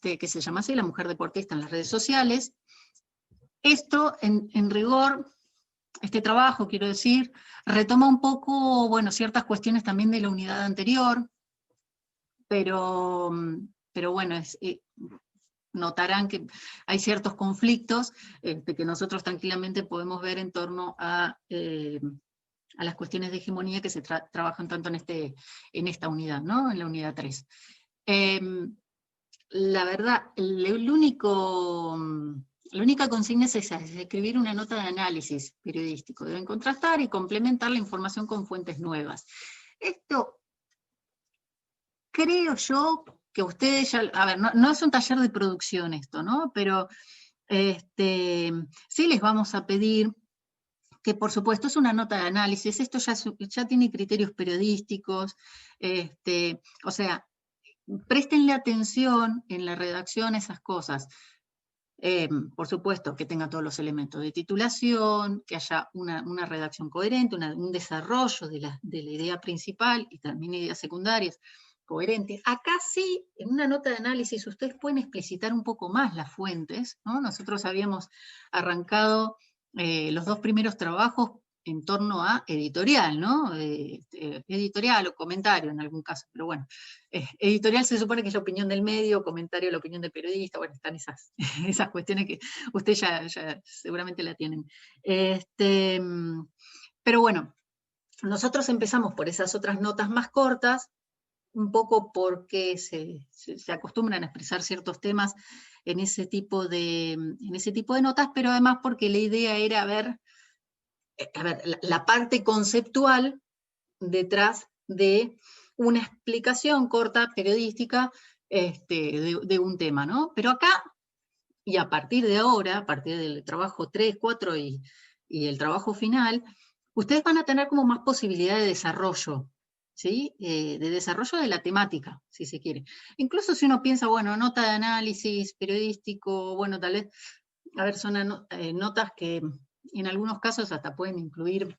que se llama así, La Mujer Deportista en las Redes Sociales. Esto, en rigor, este trabajo, quiero decir, retoma un poco, bueno, ciertas cuestiones también de la unidad anterior, pero bueno, notarán que hay ciertos conflictos que nosotros tranquilamente podemos ver en torno a las cuestiones de hegemonía que se trabajan tanto en esta unidad, ¿no? En la unidad 3. La verdad, la única consigna es esa, es escribir una nota de análisis periodístico. Deben contrastar y complementar la información con fuentes nuevas. Esto, creo yo, que ustedes ya, a ver, no es un taller de producción esto, ¿no? Pero sí les vamos a pedir que, por supuesto, es una nota de análisis, esto ya tiene criterios periodísticos, o sea, préstenle atención en la redacción a esas cosas. Por supuesto, que tenga todos los elementos de titulación, que haya una redacción coherente, un desarrollo de la idea principal y también ideas secundarias coherentes. Acá sí, en una nota de análisis, ustedes pueden explicitar un poco más las fuentes, ¿no? Nosotros habíamos arrancado los 2 primeros trabajos en torno a editorial, ¿no? Editorial o comentario en algún caso, pero bueno, editorial se supone que es la opinión del medio, comentario la opinión del periodista, bueno, están esas, esas cuestiones que ustedes ya seguramente la tienen. Pero bueno, nosotros empezamos por esas otras notas más cortas, un poco porque se acostumbran a expresar ciertos temas en ese tipo de notas, pero además porque la idea era ver la parte conceptual detrás de una explicación corta, periodística, de un tema, ¿no? Pero acá, y a partir de ahora, a partir del trabajo 3, 4 y el trabajo final, ustedes van a tener como más posibilidad de desarrollo, ¿sí? De desarrollo de la temática, si se quiere. Incluso si uno piensa, bueno, nota de análisis periodístico, bueno, tal vez, a ver, son notas que en algunos casos hasta pueden incluir,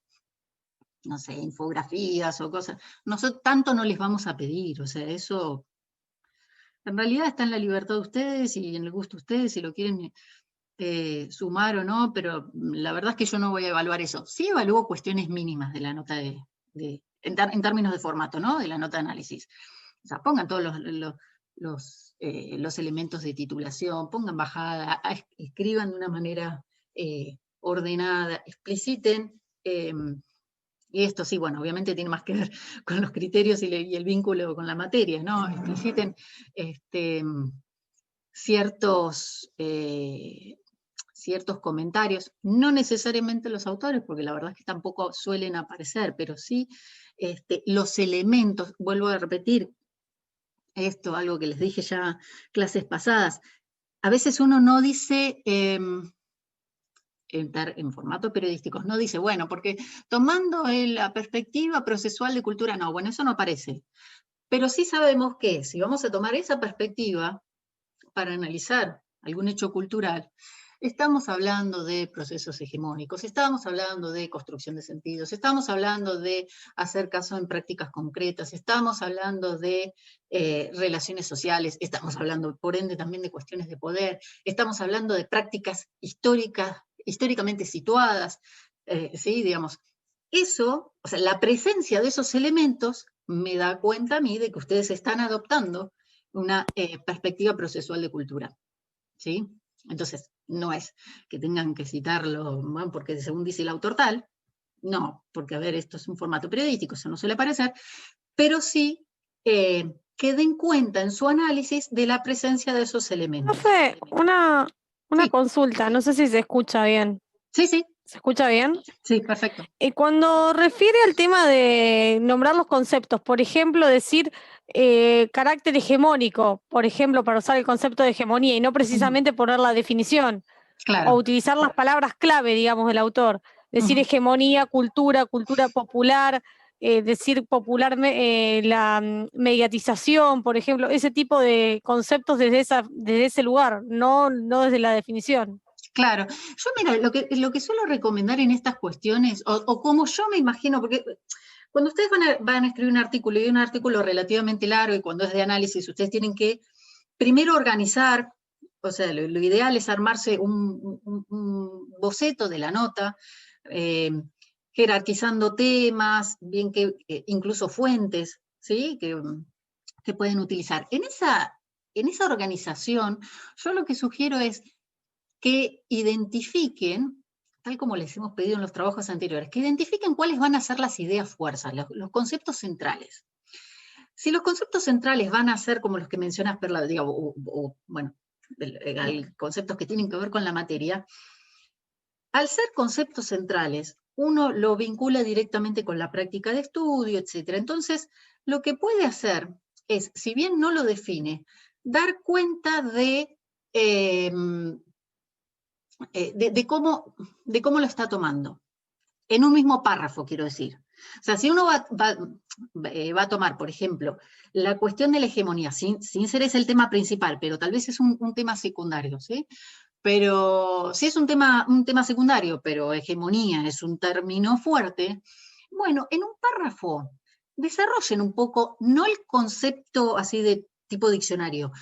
no sé, infografías o cosas. Nosotros tanto no les vamos a pedir, o sea, eso en realidad está en la libertad de ustedes y en el gusto de ustedes, si lo quieren sumar o no, pero la verdad es que yo no voy a evaluar eso. Sí evalúo cuestiones mínimas de la nota en términos de formato, ¿no? De la nota de análisis. O sea, pongan todos los elementos de titulación, pongan bajada, escriban de una manera ordenada, expliciten, y esto sí, bueno, obviamente tiene más que ver con los criterios y el vínculo con la materia, ¿no? Expliciten ciertos comentarios, no necesariamente los autores, porque la verdad es que tampoco suelen aparecer, pero sí los elementos, vuelvo a repetir, esto, algo que les dije ya clases pasadas, a veces uno no dice, en formato periodístico, no dice, bueno, porque tomando la perspectiva procesual de cultura, no, bueno, eso no aparece. Pero sí sabemos que si vamos a tomar esa perspectiva para analizar algún hecho cultural, estamos hablando de procesos hegemónicos, estamos hablando de construcción de sentidos, estamos hablando de hacer caso en prácticas concretas, estamos hablando de relaciones sociales, estamos hablando, por ende, también de cuestiones de poder, estamos hablando de prácticas históricamente situadas, ¿sí? Digamos, eso, o sea, la presencia de esos elementos me da cuenta a mí de que ustedes están adoptando una perspectiva procesual de cultura, ¿sí? Entonces, no es que tengan que citarlo, bueno, porque según dice el autor tal, no, porque a ver, esto es un formato periodístico, eso no suele aparecer, pero sí que den cuenta en su análisis de la presencia de esos elementos. Profe, una Sí, consulta, no sé si se escucha bien. sí, sí, ¿Se escucha bien? sí, perfecto. Cuando refiere al tema de nombrar los conceptos, por ejemplo, decir carácter hegemónico, por ejemplo, para usar el concepto de hegemonía y no precisamente poner la definición, o Claro. utilizar las palabras clave, digamos, del autor, decir Ujú. hegemonía, cultura popular, decir popular, la mediatización, por ejemplo, ese tipo de conceptos desde ese lugar, no desde la definición. Claro, yo mira, lo que suelo recomendar en estas cuestiones, o como yo me imagino, porque cuando ustedes van a escribir un artículo, y un artículo relativamente largo, y cuando es de análisis, ustedes tienen que primero organizar, o sea, lo ideal es armarse un boceto de la nota, jerarquizando temas, bien que incluso fuentes, ¿sí? Que pueden utilizar. En esa organización, yo lo que sugiero es que identifiquen, tal como les hemos pedido en los trabajos anteriores, que identifiquen cuáles van a ser las ideas fuerzas, los conceptos centrales. Si los conceptos centrales van a ser como los que mencionas, Perla, digamos, bueno, conceptos que tienen que ver con la materia, al ser conceptos centrales, uno lo vincula directamente con la práctica de estudio, etc. Entonces, lo que puede hacer es, si bien no lo define, dar cuenta de cómo lo está tomando. En un mismo párrafo, quiero decir. O sea, si uno va a tomar, por ejemplo, la cuestión de la hegemonía, sin ser ese el tema principal, pero tal vez es un tema secundario, ¿sí? Pero si es un tema secundario, pero hegemonía es un término fuerte, bueno, en un párrafo desarrollen un poco, no el concepto así de tipo diccionario,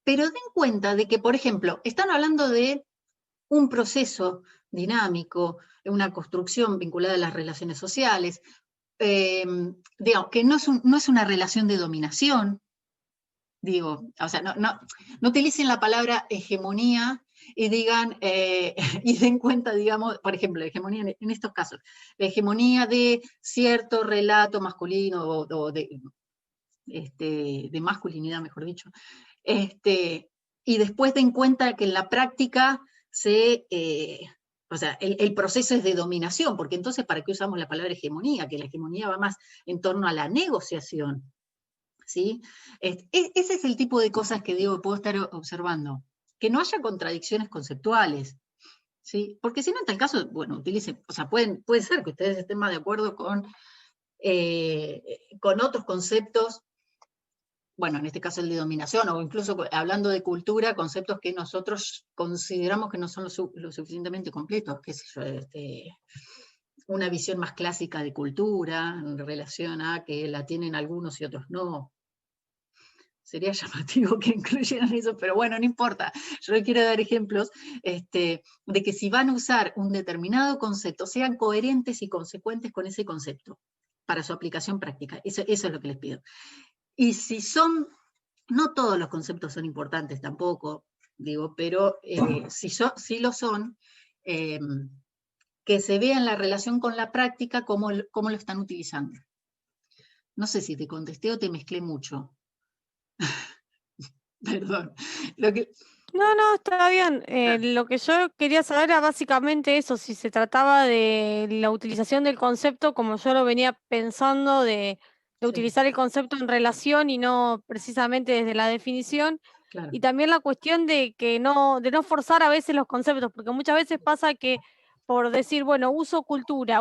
pero den cuenta de que, por ejemplo, están hablando de un proceso dinámico, una construcción vinculada a las relaciones sociales, digamos, que no es una relación de dominación, digo, o sea, no utilicen la palabra hegemonía y digan, y den cuenta, digamos, por ejemplo, la hegemonía en estos casos, la hegemonía de cierto relato masculino o de masculinidad, mejor dicho, y después den cuenta que en la práctica o sea, el proceso es de dominación, porque entonces, ¿para qué usamos la palabra hegemonía? Que la hegemonía va más en torno a la negociación, ¿sí? Ese es el tipo de cosas que digo, puedo estar observando. Que no haya contradicciones conceptuales, ¿sí? Porque si no, en tal caso, bueno, utilicen, o sea, puede ser que ustedes estén más de acuerdo con otros conceptos, bueno, en este caso el de dominación, o incluso hablando de cultura, conceptos que nosotros consideramos que no son lo suficientemente completos, qué sé yo, una visión más clásica de cultura, en relación a que la tienen algunos y otros no. Sería llamativo que incluyeran eso, pero bueno, no importa. Yo les quiero dar ejemplos de que si van a usar un determinado concepto, sean coherentes y consecuentes con ese concepto para su aplicación práctica. Eso es lo que les pido. Y si no todos los conceptos son importantes tampoco, digo, pero si lo son, que se vea en la relación con la práctica cómo lo están utilizando. No sé si te contesté o te mezclé mucho. Perdón. No, está bien. Lo que yo quería saber era básicamente eso, si se trataba de la utilización del concepto como yo lo venía pensando, de Sí, utilizar el concepto en relación y no precisamente desde la definición. claro. Y también la cuestión de no forzar a veces los conceptos, porque muchas veces pasa que por decir, bueno, uso cultura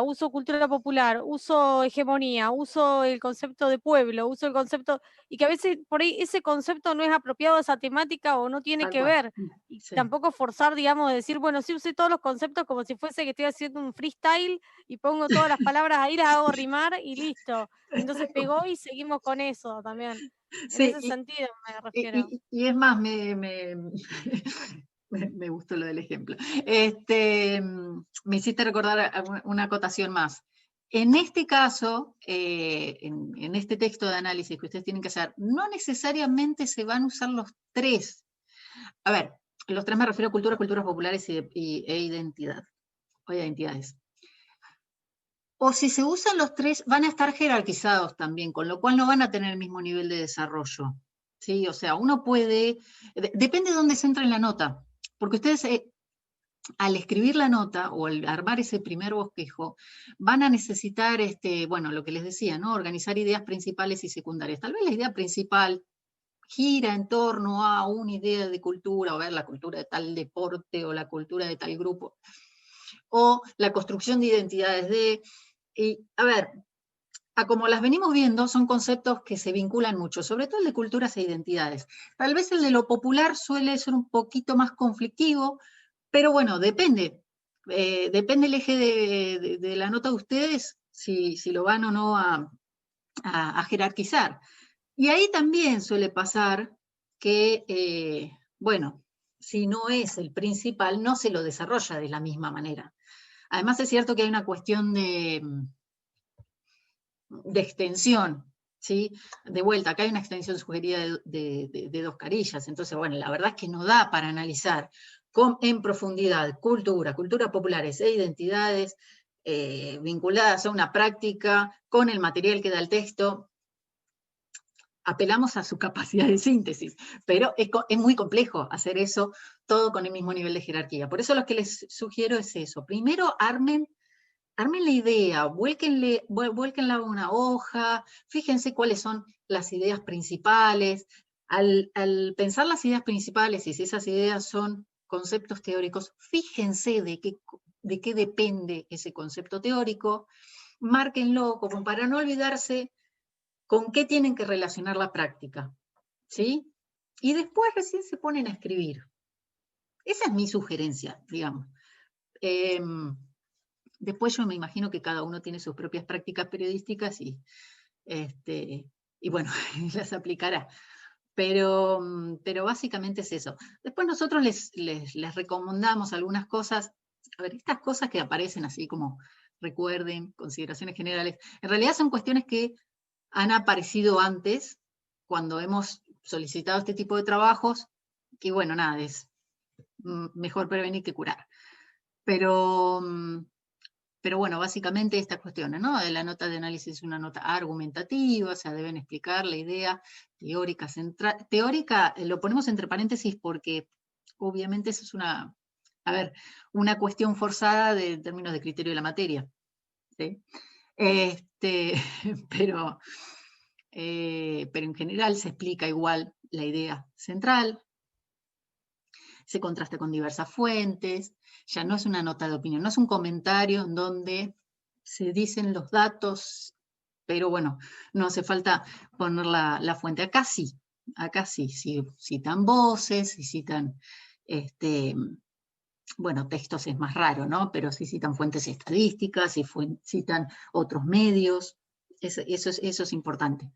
popular, uso hegemonía, uso el concepto de pueblo, uso el concepto, y que a veces por ahí ese concepto no es apropiado a esa temática o no tiene Tal que cual. ver. Y Sí. tampoco forzar, digamos, de decir, bueno, sí usé todos los conceptos como si fuese que estoy haciendo un freestyle y pongo todas las palabras ahí, las hago rimar y listo. Y entonces pegó y seguimos con eso también. En Sí, ese sentido me y, refiero. y es más, me gustó lo del ejemplo. Me hiciste recordar una acotación más. En este caso, en este texto de análisis que ustedes tienen que hacer, no necesariamente se van a usar los tres. A ver, los tres me refiero a cultura, culturas populares e identidad, o identidades. O si se usan los tres, van a estar jerarquizados también, con lo cual no van a tener el mismo nivel de desarrollo. ¿Sí? O sea, uno puede, depende de dónde se entra en la nota, porque ustedes al escribir la nota o al armar ese primer bosquejo, van a necesitar, bueno, lo que les decía, ¿no? Organizar ideas principales y secundarias. Tal vez la idea principal gira en torno a una idea de cultura, o ver la cultura de tal deporte o la cultura de tal grupo, o la construcción de identidades y a ver, como las venimos viendo, son conceptos que se vinculan mucho, sobre todo el de culturas e identidades. Tal vez el de lo popular suele ser un poquito más conflictivo, pero bueno, depende. Depende el eje de la nota de ustedes, si lo van o no a jerarquizar. Y ahí también suele pasar que, bueno, si no es el principal, no se lo desarrolla de la misma manera. Además es cierto que hay una cuestión de extensión, ¿sí? De vuelta, acá hay una extensión sugerida de 2 carillas, entonces, bueno, la verdad es que no da para analizar en profundidad cultura populares e identidades vinculadas a una práctica con el material que da el texto. Apelamos a su capacidad de síntesis, pero es muy complejo hacer eso todo con el mismo nivel de jerarquía. Por eso lo que les sugiero es eso. Primero, armen la idea, vuélquenla a una hoja, fíjense cuáles son las ideas principales. Al pensar las ideas principales, y si esas ideas son conceptos teóricos, fíjense de qué depende ese concepto teórico, márquenlo como para no olvidarse con qué tienen que relacionar la práctica, ¿sí? Y después recién se ponen a escribir. Esa es mi sugerencia, digamos. Después yo me imagino que cada uno tiene sus propias prácticas periodísticas y bueno, las aplicará. Pero básicamente es eso. Después nosotros les recomendamos algunas cosas. A ver, estas cosas que aparecen así como recuerden, consideraciones generales, en realidad son cuestiones que han aparecido antes, cuando hemos solicitado este tipo de trabajos, que bueno, nada, es mejor prevenir que curar. Pero bueno, básicamente estas cuestiones, ¿no? La nota de análisis es una nota argumentativa, o sea, deben explicar la idea teórica central. Teórica, lo ponemos entre paréntesis porque obviamente eso es una cuestión forzada de términos de criterio de la materia, ¿sí? Pero en general se explica igual la idea central, se contrasta con diversas fuentes, ya no es una nota de opinión, no es un comentario en donde se dicen los datos, pero bueno, no hace falta poner la fuente. Acá sí, citan voces, si citan, bueno, textos es más raro, ¿no? Pero si citan fuentes estadísticas, si citan otros medios, eso es importante.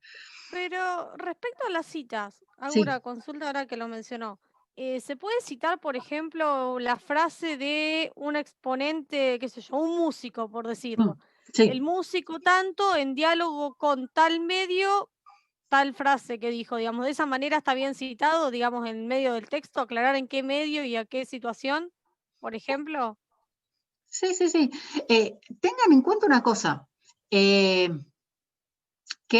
Pero respecto a las citas, hago Sí. una consulta ahora que lo mencionó. ¿Se puede citar, por ejemplo, la frase de un exponente, qué sé yo, un músico, por decirlo? El Sí. músico tanto en diálogo con tal medio, tal frase que dijo, digamos, de esa manera está bien citado, digamos, en medio del texto, aclarar en qué medio y a qué situación, por ejemplo. Sí. Tengan en cuenta una cosa, que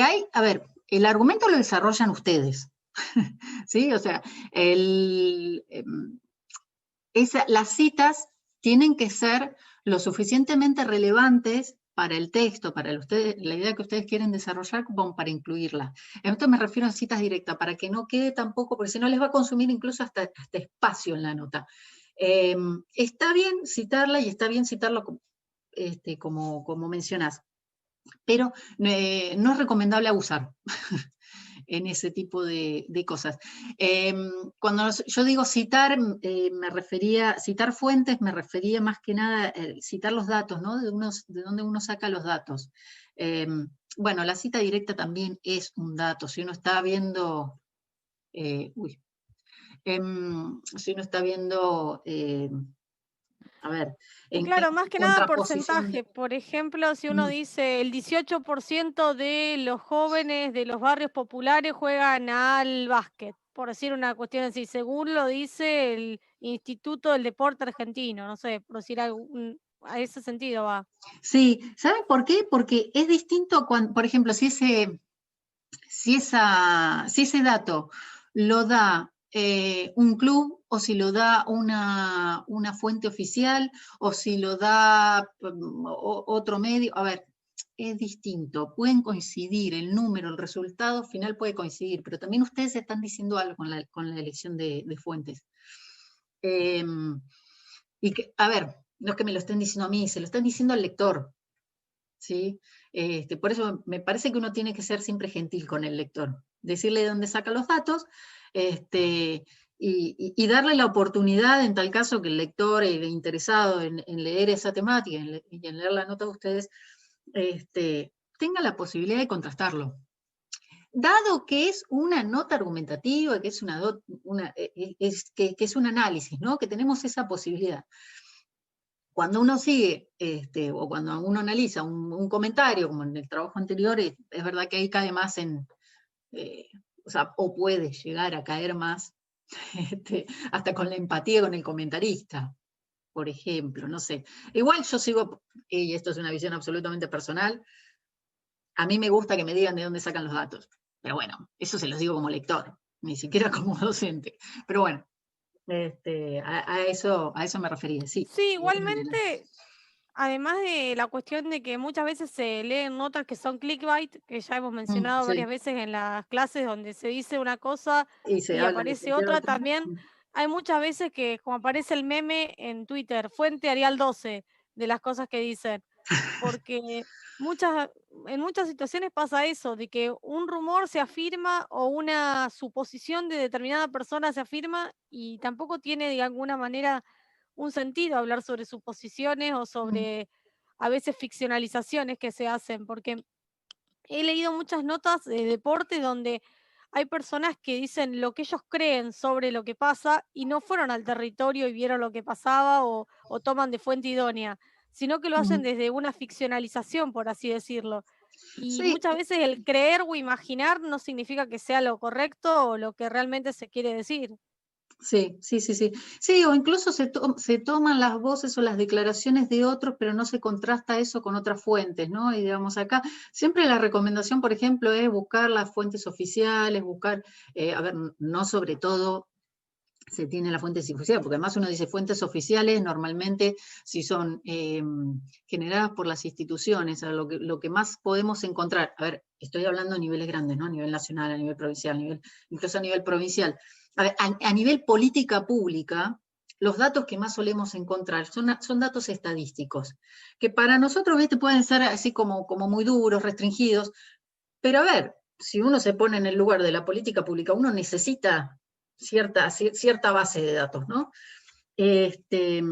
hay, a ver, el argumento lo desarrollan ustedes, ¿sí? O sea, las citas tienen que ser lo suficientemente relevantes para el texto, para la idea que ustedes quieren desarrollar, como para incluirla. En esto me refiero a citas directas, para que no quede tampoco, porque si no les va a consumir incluso hasta espacio en la nota. Está bien citarla y está bien citarlo como mencionás, pero no es recomendable abusar en ese tipo de cosas. Cuando yo digo citar, citar fuentes, me refería más que nada a citar los datos, ¿no? De dónde uno saca los datos. Bueno, la cita directa también es un dato. Si uno está viendo, si uno está viendo, a ver, en Claro, más que nada contraposición. porcentaje. Por ejemplo, si uno Mm, dice el 18% de los jóvenes de los barrios populares juegan al básquet, por decir una cuestión así, según lo dice el Instituto del Deporte Argentino, no sé, por decir algo, a ese sentido va. sí, ¿saben por qué? Porque es distinto cuando, por ejemplo, si ese dato lo da un club, o si lo da una fuente oficial, o si lo da otro medio, a ver, es distinto, pueden coincidir, el número, el resultado final puede coincidir, pero también ustedes están diciendo algo con la elección de fuentes. Y que, a ver, no es que me lo estén diciendo a mí, se lo están diciendo al lector, ¿sí? Por eso me parece que uno tiene que ser siempre gentil con el lector, decirle de dónde saca los datos, y darle la oportunidad, en tal caso que el lector interesado en leer esa temática y en leer la nota de ustedes, tenga la posibilidad de contrastarlo. dado que es una nota argumentativa, que es, que es un análisis, ¿no? Que tenemos esa posibilidad. Cuando uno sigue, o cuando uno analiza un comentario, como en el trabajo anterior, es verdad que ahí cae más o sea, o puede llegar a caer más, hasta con la empatía con el comentarista, por ejemplo, no sé. Igual yo sigo, y esto es una visión absolutamente personal, a mí me gusta que me digan de dónde sacan los datos. Pero bueno, eso se los digo como lector, ni siquiera como docente. Pero bueno, a eso me refería, sí. Sí, igualmente, además de la cuestión de que muchas veces se leen notas que son clickbait, que ya hemos mencionado varias Sí, veces en las clases donde se dice una cosa y se y habla de aparece cualquier otra, otro. también hay muchas veces que como aparece el meme en Twitter, fuente Arial 12, de las cosas que dicen, porque muchas, en muchas situaciones pasa eso, de que un rumor se afirma o una suposición de determinada persona se afirma y tampoco tiene de alguna manera un sentido hablar sobre suposiciones o sobre a veces ficcionalizaciones que se hacen, porque he leído muchas notas de deporte donde hay personas que dicen lo que ellos creen sobre lo que pasa y no fueron al territorio y vieron lo que pasaba o toman de fuente idónea, sino que lo hacen desde una ficcionalización, por así decirlo. Y Sí, muchas veces el creer o imaginar no significa que sea lo correcto o lo que realmente se quiere decir. sí, sí, sí, sí. Sí, o incluso se toman las voces o las declaraciones de otros, pero no se contrasta eso con otras fuentes, ¿no? Y digamos, acá siempre la recomendación, por ejemplo, es buscar las fuentes oficiales, buscar, a ver, no sobre todo se tiene la fuente oficial, porque además uno dice fuentes oficiales, normalmente si son generadas por las instituciones, lo que más podemos encontrar, a ver, estoy hablando a niveles grandes, ¿no? A nivel nacional, a nivel provincial, incluso a nivel provincial. A ver, a nivel política pública, los datos que más solemos encontrar son datos estadísticos, que para nosotros, ¿viste? Pueden ser así como muy duros, restringidos, pero a ver, si uno se pone en el lugar de la política pública, uno necesita cierta base de datos, ¿no? Este,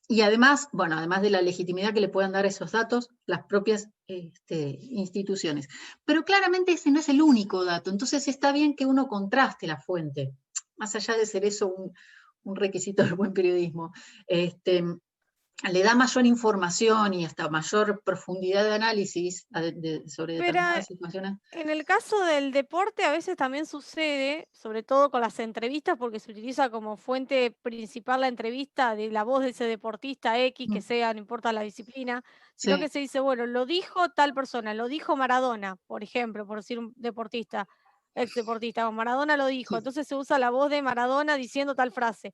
y además, bueno, además de la legitimidad que le puedan dar esos datos las propias instituciones. Pero claramente ese no es el único dato, entonces está bien que uno contraste la fuente, más allá de ser eso un requisito del buen periodismo. Le da mayor información y hasta mayor profundidad de análisis sobre Pero determinadas situaciones. en el caso del deporte a veces también sucede, sobre todo con las entrevistas, porque se utiliza como fuente principal la entrevista de la voz de ese deportista X, que Mm, sea, no importa la disciplina, sino que sí, se dice, bueno, lo dijo tal persona, lo dijo Maradona, por ejemplo, por decir un deportista, ex deportista, o Maradona lo dijo, sí, entonces se usa la voz de Maradona diciendo tal frase.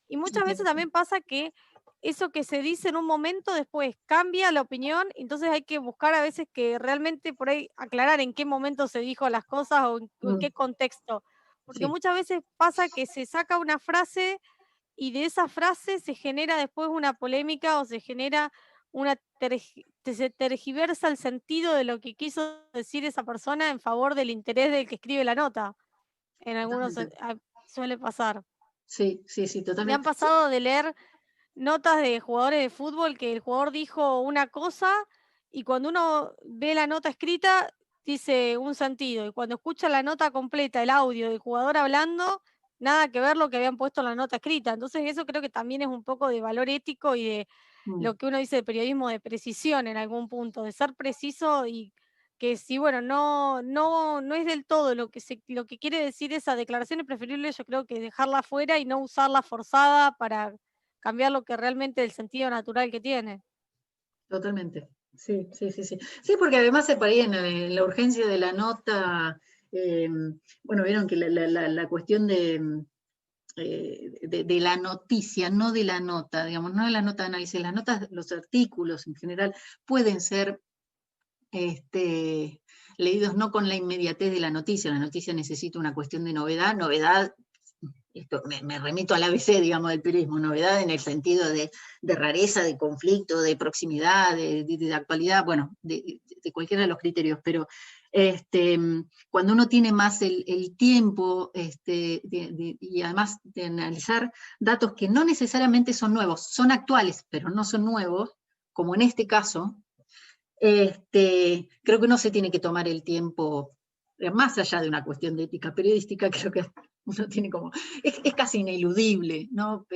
Y muchas veces entiendo, sí. también pasa que eso que se dice en un momento después cambia la opinión, entonces hay que buscar a veces que realmente por ahí aclarar en qué momento se dijo las cosas o en Mm, qué contexto. Porque sí, muchas veces pasa que se saca una frase y de esa frase se genera después una polémica o se genera una se tergiversa el sentido de lo que quiso decir esa persona en favor del interés del que escribe la nota. En algunos totalmente. suele pasar. Sí, sí, sí, Me han totalmente. Sí, pasado de leer notas de jugadores de fútbol que el jugador dijo una cosa y cuando uno ve la nota escrita dice un sentido y cuando escucha la nota completa, el audio del jugador hablando, nada que ver lo que habían puesto en la nota escrita. Entonces eso creo que también es un poco de valor ético y de mm, lo que uno dice de periodismo de precisión en algún punto, de ser preciso y que si, bueno, no es del todo lo que quiere decir esa declaración, es preferible yo creo que dejarla fuera y no usarla forzada para cambiar lo que realmente el sentido natural que tiene. totalmente. Sí, sí, sí, sí. Sí, porque además se por ahí en la urgencia de la nota, eh, bueno, vieron que la cuestión de la noticia, no de la nota, digamos, no de la nota de análisis, las notas, los artículos en general pueden ser leídos no con la inmediatez de la noticia necesita una cuestión de novedad, esto me remito al ABC, digamos, del periodismo, novedad en el sentido de rareza, de conflicto, de proximidad, de actualidad, bueno, de cualquiera de los criterios, pero cuando uno tiene más el tiempo y además de analizar datos que no necesariamente son nuevos, son actuales, pero no son nuevos, como en este caso, creo que uno se tiene que tomar el tiempo más allá de una cuestión de ética periodística, creo que uno tiene como, es casi ineludible, ¿no?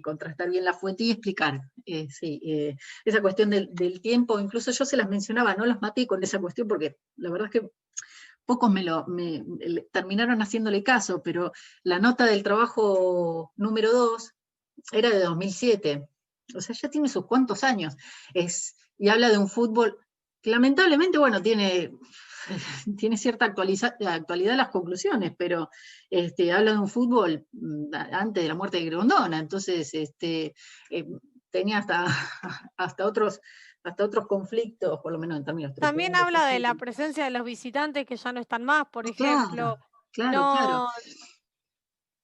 Contrastar bien la fuente y explicar. Sí, esa cuestión del tiempo, incluso yo se las mencionaba, no las maté con esa cuestión, porque la verdad es que pocos terminaron haciéndole caso, pero la nota del trabajo número 2 era de 2007, o sea, ya tiene sus cuantos años, y habla de un fútbol que lamentablemente, bueno, tiene cierta actualidad las conclusiones, pero habla de un fútbol antes de la muerte de Grondona, entonces tenía hasta otros conflictos, por lo menos en términos También estructurales. habla de la presencia de los visitantes que ya no están más, por Claro, ejemplo. claro.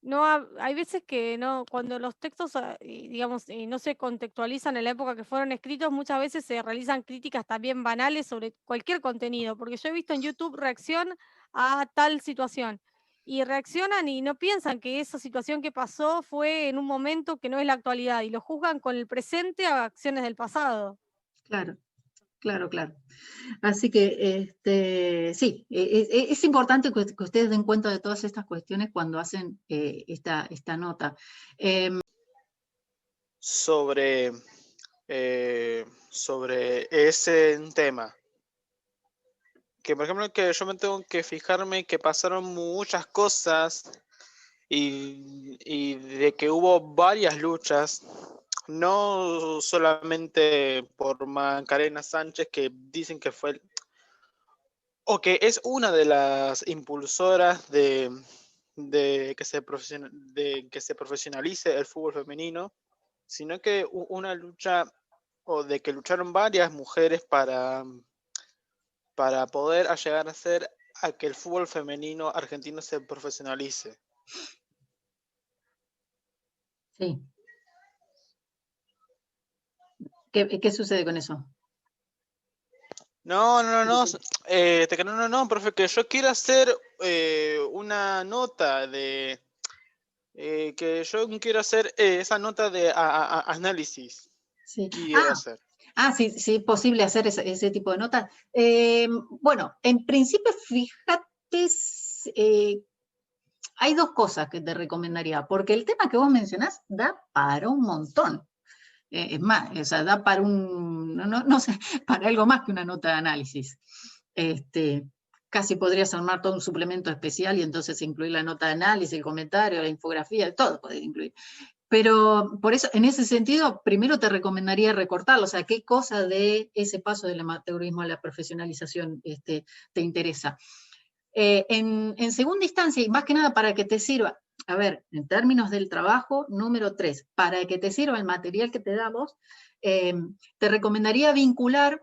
No, no, hay veces que no, cuando los textos, digamos, no se contextualizan en la época que fueron escritos, muchas veces se realizan críticas también banales sobre cualquier contenido, porque yo he visto en YouTube reacción a tal situación y reaccionan y no piensan que esa situación que pasó fue en un momento que no es la actualidad y lo juzgan con el presente a acciones del pasado. Claro, claro, claro. Así que sí, es importante que ustedes den cuenta de todas estas cuestiones cuando hacen esta nota. Sobre, sobre ese tema. Que por ejemplo que yo me tengo que fijarme que pasaron muchas cosas y de que hubo varias luchas, no solamente por Macarena Sánchez, que dicen que fue, o que es una de las impulsoras de que se profesionalice el fútbol femenino, sino que una lucha, o de que lucharon varias mujeres para poder llegar a ser a que el fútbol femenino argentino se profesionalice. Sí. ¿Qué sucede con eso? Profe, que yo quiero hacer una nota que yo quiero hacer esa nota de análisis. Sí. Quiero hacer. Sí, sí, posible hacer ese tipo de notas. Bueno, en principio, fíjate, hay dos cosas que te recomendaría, porque el tema que vos mencionás da para un montón. Es más, o sea, da para no sé, para algo más que una nota de análisis. Casi podrías armar todo un suplemento especial y entonces incluir la nota de análisis, el comentario, la infografía, todo poder incluir. Pero por eso, en ese sentido, primero te recomendaría recortarlo, o sea, qué cosa de ese paso del amateurismo a la profesionalización te interesa. En segunda instancia, y más que nada para que te sirva, a ver, en términos del trabajo, número 3, para que te sirva el material que te damos, te recomendaría vincular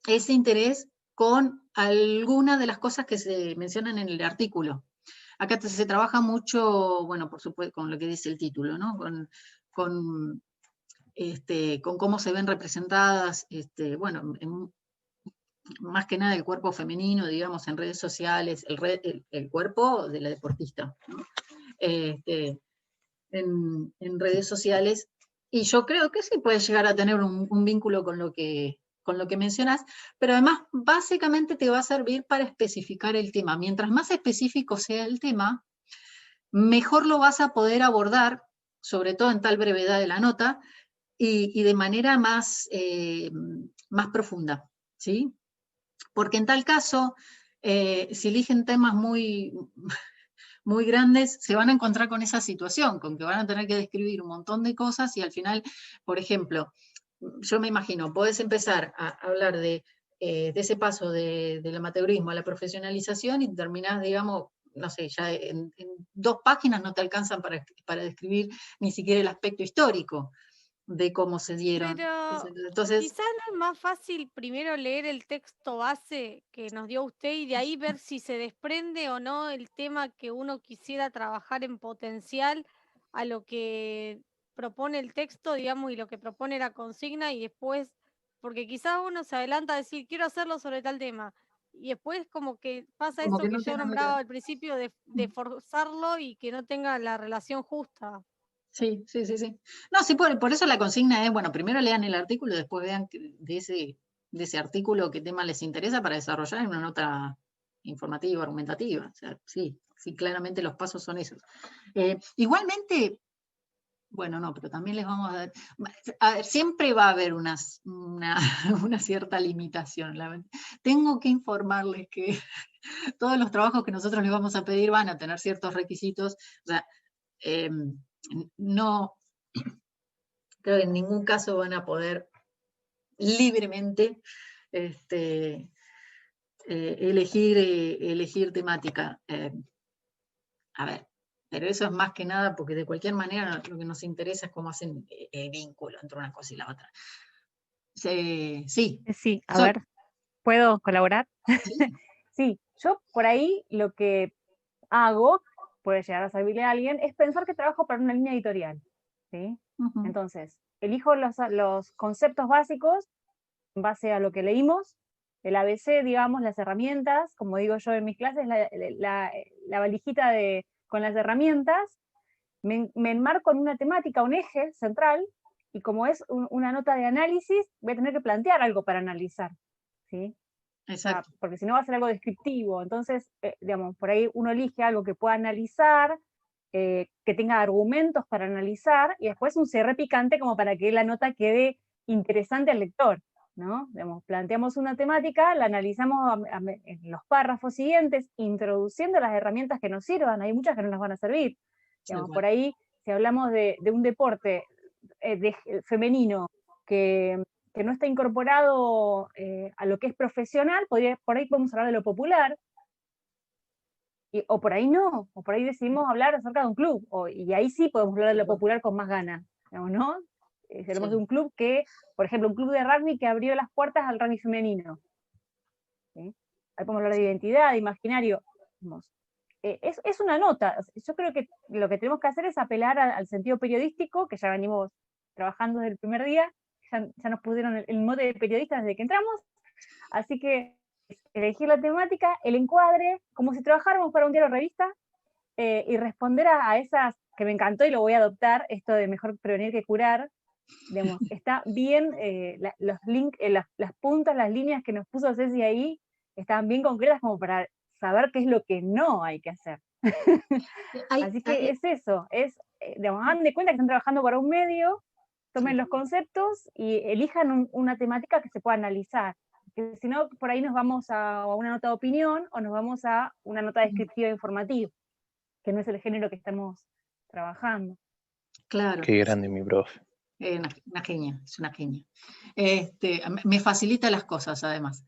ese interés con alguna de las cosas que se mencionan en el artículo. Acá se trabaja mucho, bueno, por supuesto, con lo que dice el título, ¿no? Con cómo se ven representadas, bueno, más que nada el cuerpo femenino, digamos, en redes sociales, el cuerpo de la deportista, ¿no? En redes sociales, y yo creo que sí puede llegar a tener un vínculo con lo que mencionas, pero además básicamente te va a servir para especificar el tema. Mientras más específico sea el tema, mejor lo vas a poder abordar, sobre todo en tal brevedad de la nota, y de manera más profunda, ¿sí? Porque en tal caso, si eligen temas muy grandes, se van a encontrar con esa situación, con que van a tener que describir un montón de cosas y al final, por ejemplo, yo me imagino, podés empezar a hablar de ese paso del amateurismo a la profesionalización y terminás, digamos, no sé, ya en 2 páginas no te alcanzan para describir ni siquiera el aspecto histórico de cómo se dieron. Pero Entonces, quizás no es más fácil primero leer el texto base que nos dio usted y de ahí ver si se desprende o no el tema que uno quisiera trabajar en potencial a lo que propone el texto, digamos, y lo que propone la consigna y después, porque quizás uno se adelanta a decir, quiero hacerlo sobre tal tema. Y después como que pasa como esto que que no yo tiene nada que ver. nombraba al principio de forzarlo y que no tenga la relación justa. Sí, sí, sí, sí. No, sí, por eso la consigna es, bueno, primero lean el artículo y después vean de ese artículo qué tema les interesa para desarrollar en una nota informativa, argumentativa. O sea, sí, claramente los pasos son esos. Igualmente, bueno, no, pero también les vamos a ver, siempre va a haber una cierta limitación. Tengo que informarles que todos los trabajos que nosotros les vamos a pedir van a tener ciertos requisitos. O sea, no, creo que en ningún caso van a poder libremente elegir temática. A ver, pero eso es más que nada porque de cualquier manera lo que nos interesa es cómo hacen el vínculo entre una cosa y la otra. Sí. Sí, a Sol. ver, ¿puedo colaborar? ¿Sí? Sí, yo por ahí lo que hago, puede llegar a servirle a alguien, es pensar que trabajo para una línea editorial, ¿sí? Uh-huh. Entonces, elijo los conceptos básicos en base a lo que leímos, el ABC, digamos, las herramientas, como digo yo en mis clases, la valijita con las herramientas, me enmarco en una temática, un eje central, y como es una nota de análisis, voy a tener que plantear algo para analizar, ¿sí? Exacto. Porque si no va a ser algo descriptivo. Entonces, digamos, por ahí uno elige algo que pueda analizar, que tenga argumentos para analizar, y después un cierre picante como para que la nota quede interesante al lector, ¿no? Digamos, planteamos una temática, la analizamos en los párrafos siguientes, introduciendo las herramientas que nos sirvan. Hay muchas que no nos van a servir. Digamos, por ahí, si hablamos de un deporte femenino que no está incorporado a lo que es profesional, por ahí podemos hablar de lo popular, o por ahí no, o por ahí decidimos hablar acerca de un club, y ahí sí podemos hablar de lo popular con más ganas, ¿no? Si hablamos de un club que, por ejemplo, un club de rugby que abrió las puertas al rugby femenino, ¿sí? Ahí podemos hablar de identidad, de imaginario. Es una nota. Yo creo que lo que tenemos que hacer es apelar al sentido periodístico, que ya venimos trabajando desde el primer día, ya nos pusieron el mote de periodistas desde que entramos, así que elegir la temática, el encuadre, como si trabajáramos para un diario o revista, y responder a esas, que me encantó y lo voy a adoptar, esto de mejor prevenir que curar. Digamos, está bien, los links, las puntas, las líneas que nos puso Ceci ahí, estaban bien concretas como para saber qué es lo que no hay que hacer. Así que es eso, digamos, hagan de cuenta que están trabajando para un medio, tomen los conceptos y elijan una temática que se pueda analizar. Que si no, por ahí nos vamos a una nota de opinión o nos vamos a una nota descriptiva informativa, que no es el género que estamos trabajando. Claro. Qué grande mi profe. Una genia, es una genia. Me facilita las cosas, además.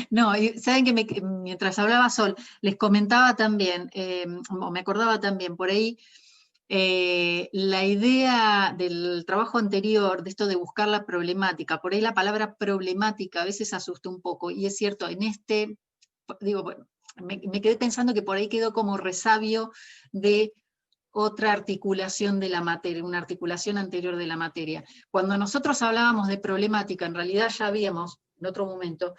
No, y saben que mientras hablaba Sol, les comentaba también, o me acordaba también por ahí, la idea del trabajo anterior, de esto de buscar la problemática. Por ahí la palabra problemática a veces asusta un poco, y es cierto, bueno, me quedé pensando que por ahí quedó como resabio de otra articulación de la materia, una articulación anterior de la materia. Cuando nosotros hablábamos de problemática, en realidad ya habíamos, en otro momento,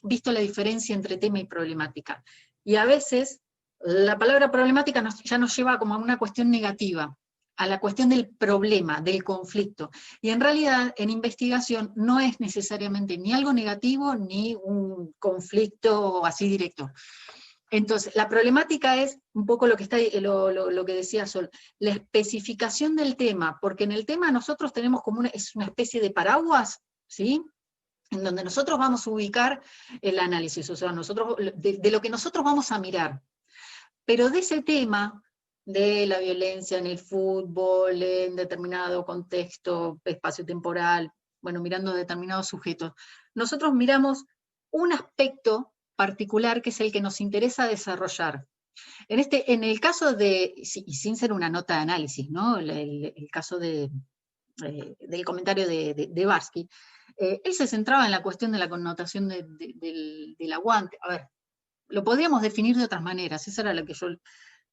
visto la diferencia entre tema y problemática. Y a veces la palabra problemática ya nos lleva como a una cuestión negativa, a la cuestión del problema, del conflicto. Y en realidad, en investigación, no es necesariamente ni algo negativo, ni un conflicto así directo. Entonces, la problemática es un poco lo que decía Sol, la especificación del tema, porque en el tema nosotros tenemos como es una especie de paraguas, ¿sí? En donde nosotros vamos a ubicar el análisis, o sea, de lo que nosotros vamos a mirar. Pero de ese tema, de la violencia en el fútbol, en determinado contexto espacio-temporal, bueno, mirando determinados sujetos, nosotros miramos un aspecto particular que es el que nos interesa desarrollar. En el caso y sin ser una nota de análisis, ¿no? El caso del comentario de Barsky, él se centraba en la cuestión de la connotación del aguante. A ver, lo podríamos definir de otras maneras, esa era la que yo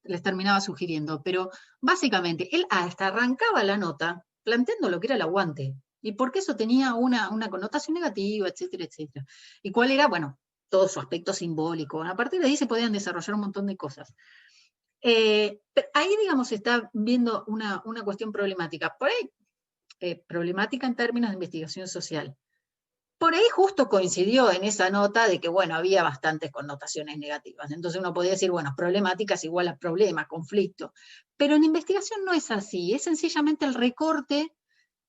les terminaba sugiriendo, pero básicamente él hasta arrancaba la nota planteando lo que era el aguante, y porque eso tenía una connotación negativa, etcétera, etcétera. ¿Y cuál era? Bueno, todo su aspecto simbólico. A partir de ahí se podían desarrollar un montón de cosas. Pero ahí, digamos, se está viendo una cuestión problemática. Por ahí, problemática en términos de investigación social. por ahí justo coincidió en esa nota de que, bueno, había bastantes connotaciones negativas. Entonces uno podía decir, bueno, problemáticas igual a problema, conflicto. Pero en investigación no es así, es sencillamente el recorte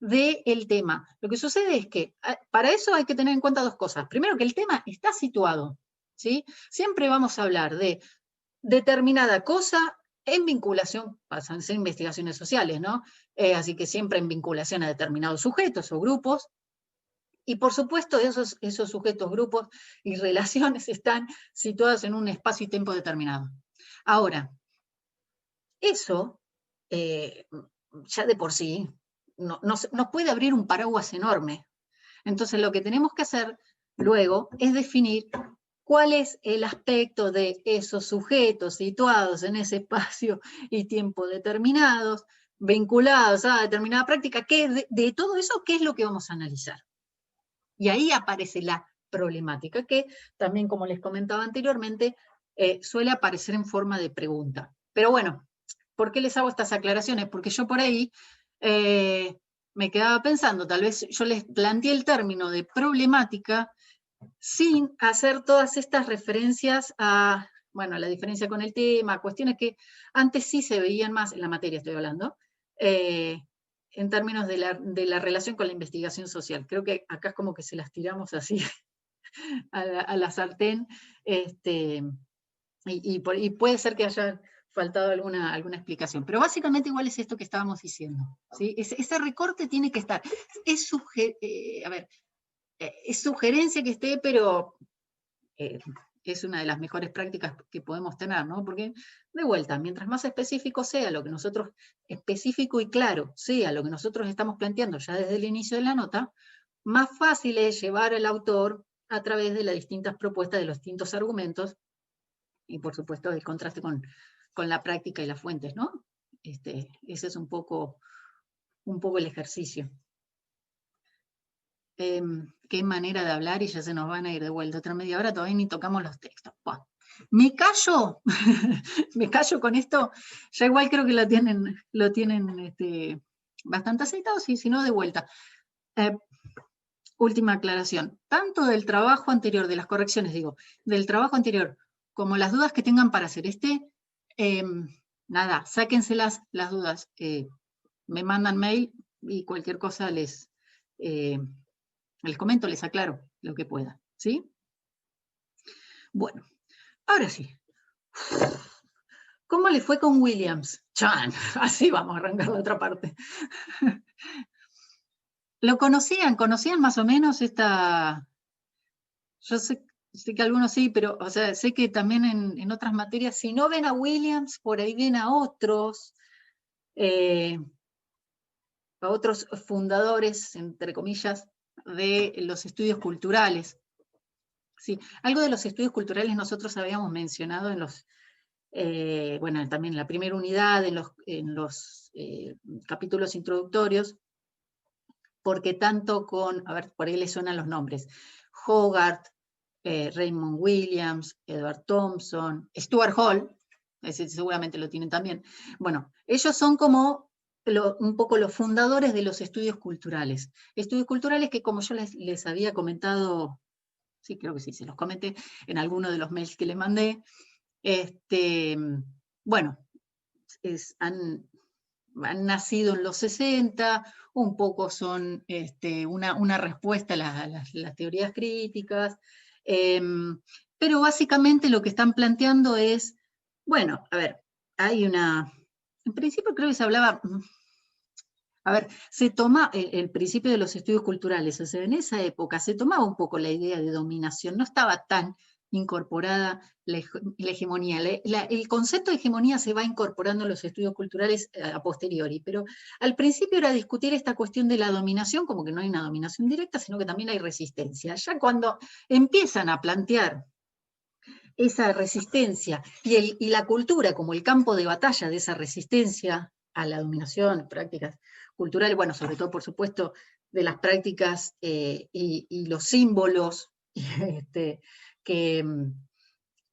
del tema. Lo que sucede es que para eso hay que tener en cuenta dos cosas. Primero, que el tema está situado, ¿sí? Siempre vamos a hablar de determinada cosa en vinculación, pasan a ser investigaciones sociales, ¿no? Así que siempre en vinculación a determinados sujetos o grupos. Y por supuesto, esos sujetos, grupos y relaciones están situados en un espacio y tiempo determinado. Ahora, eso, ya de por sí, nos puede abrir un paraguas enorme. Entonces, lo que tenemos que hacer luego es definir cuál es el aspecto de esos sujetos situados en ese espacio y tiempo determinados, vinculados a determinada práctica, de todo eso, ¿qué es lo que vamos a analizar? Y ahí aparece la problemática, que también, como les comentaba anteriormente, suele aparecer en forma de pregunta. Pero bueno, ¿por qué les hago estas aclaraciones? Porque yo por ahí me quedaba pensando, tal vez yo les planteé el término de problemática sin hacer todas estas referencias a, bueno, la diferencia con el tema, cuestiones que antes sí se veían más, en la materia estoy hablando, en términos de la relación con la investigación social. Creo que acá es como que se las tiramos así a la sartén, y puede ser que haya faltado alguna explicación. Pero básicamente igual es esto que estábamos diciendo, ¿sí? Ese recorte tiene que estar. Es sugerencia que esté, pero es una de las mejores prácticas que podemos tener, ¿no? Porque, de vuelta, mientras más específico sea lo que nosotros, específico y claro sea lo que nosotros estamos planteando ya desde el inicio de la nota, más fácil es llevar al autor a través de las distintas propuestas, de los distintos argumentos, y por supuesto el contraste con la práctica y las fuentes, ¿no? Ese es un poco el ejercicio. Qué manera de hablar, y ya se nos van a ir de vuelta otra media hora, todavía ni tocamos los textos. Bueno, me callo, me callo con esto, ya igual creo que lo tienen bastante aceitado, y si no, de vuelta. Última aclaración, tanto del trabajo anterior, de las correcciones, digo, del trabajo anterior, como las dudas que tengan para hacer nada, sáquenselas las dudas, me mandan mail y cualquier cosa les comento, les aclaro lo que pueda, ¿sí? Bueno, ahora sí. ¿Cómo le fue con Williams? Chan, así vamos a arrancar la otra parte. ¿Lo conocían más o menos esta? Yo sé que algunos sí, pero o sea, sé que también en otras materias, si no ven a Williams, por ahí ven a otros fundadores, entre comillas, de los estudios culturales. Sí, algo de los estudios culturales nosotros habíamos mencionado en los, bueno, también en la primera unidad, en los capítulos introductorios, porque tanto con, a ver, por ahí les suenan los nombres, Hogarth, Raymond Williams, Edward Thompson, Stuart Hall, ese seguramente lo tienen también. Bueno, ellos son como un poco los fundadores de los estudios culturales. Estudios culturales que, como yo les había comentado, sí, creo que sí, se los comenté en alguno de los mails que le mandé, bueno, han nacido en los 60, un poco son una respuesta a las teorías críticas, pero básicamente lo que están planteando es, bueno, a ver, en principio creo que se hablaba, a ver, se toma el principio de los estudios culturales, o sea, en esa época se tomaba un poco la idea de dominación, no estaba tan incorporada la hegemonía. El concepto de hegemonía se va incorporando en los estudios culturales a posteriori, pero al principio era discutir esta cuestión de la dominación, como que no hay una dominación directa, sino que también hay resistencia. Ya cuando empiezan a plantear esa resistencia y la cultura como el campo de batalla de esa resistencia a la dominación, prácticas culturales, bueno, sobre todo, por supuesto, de las prácticas y los símbolos que,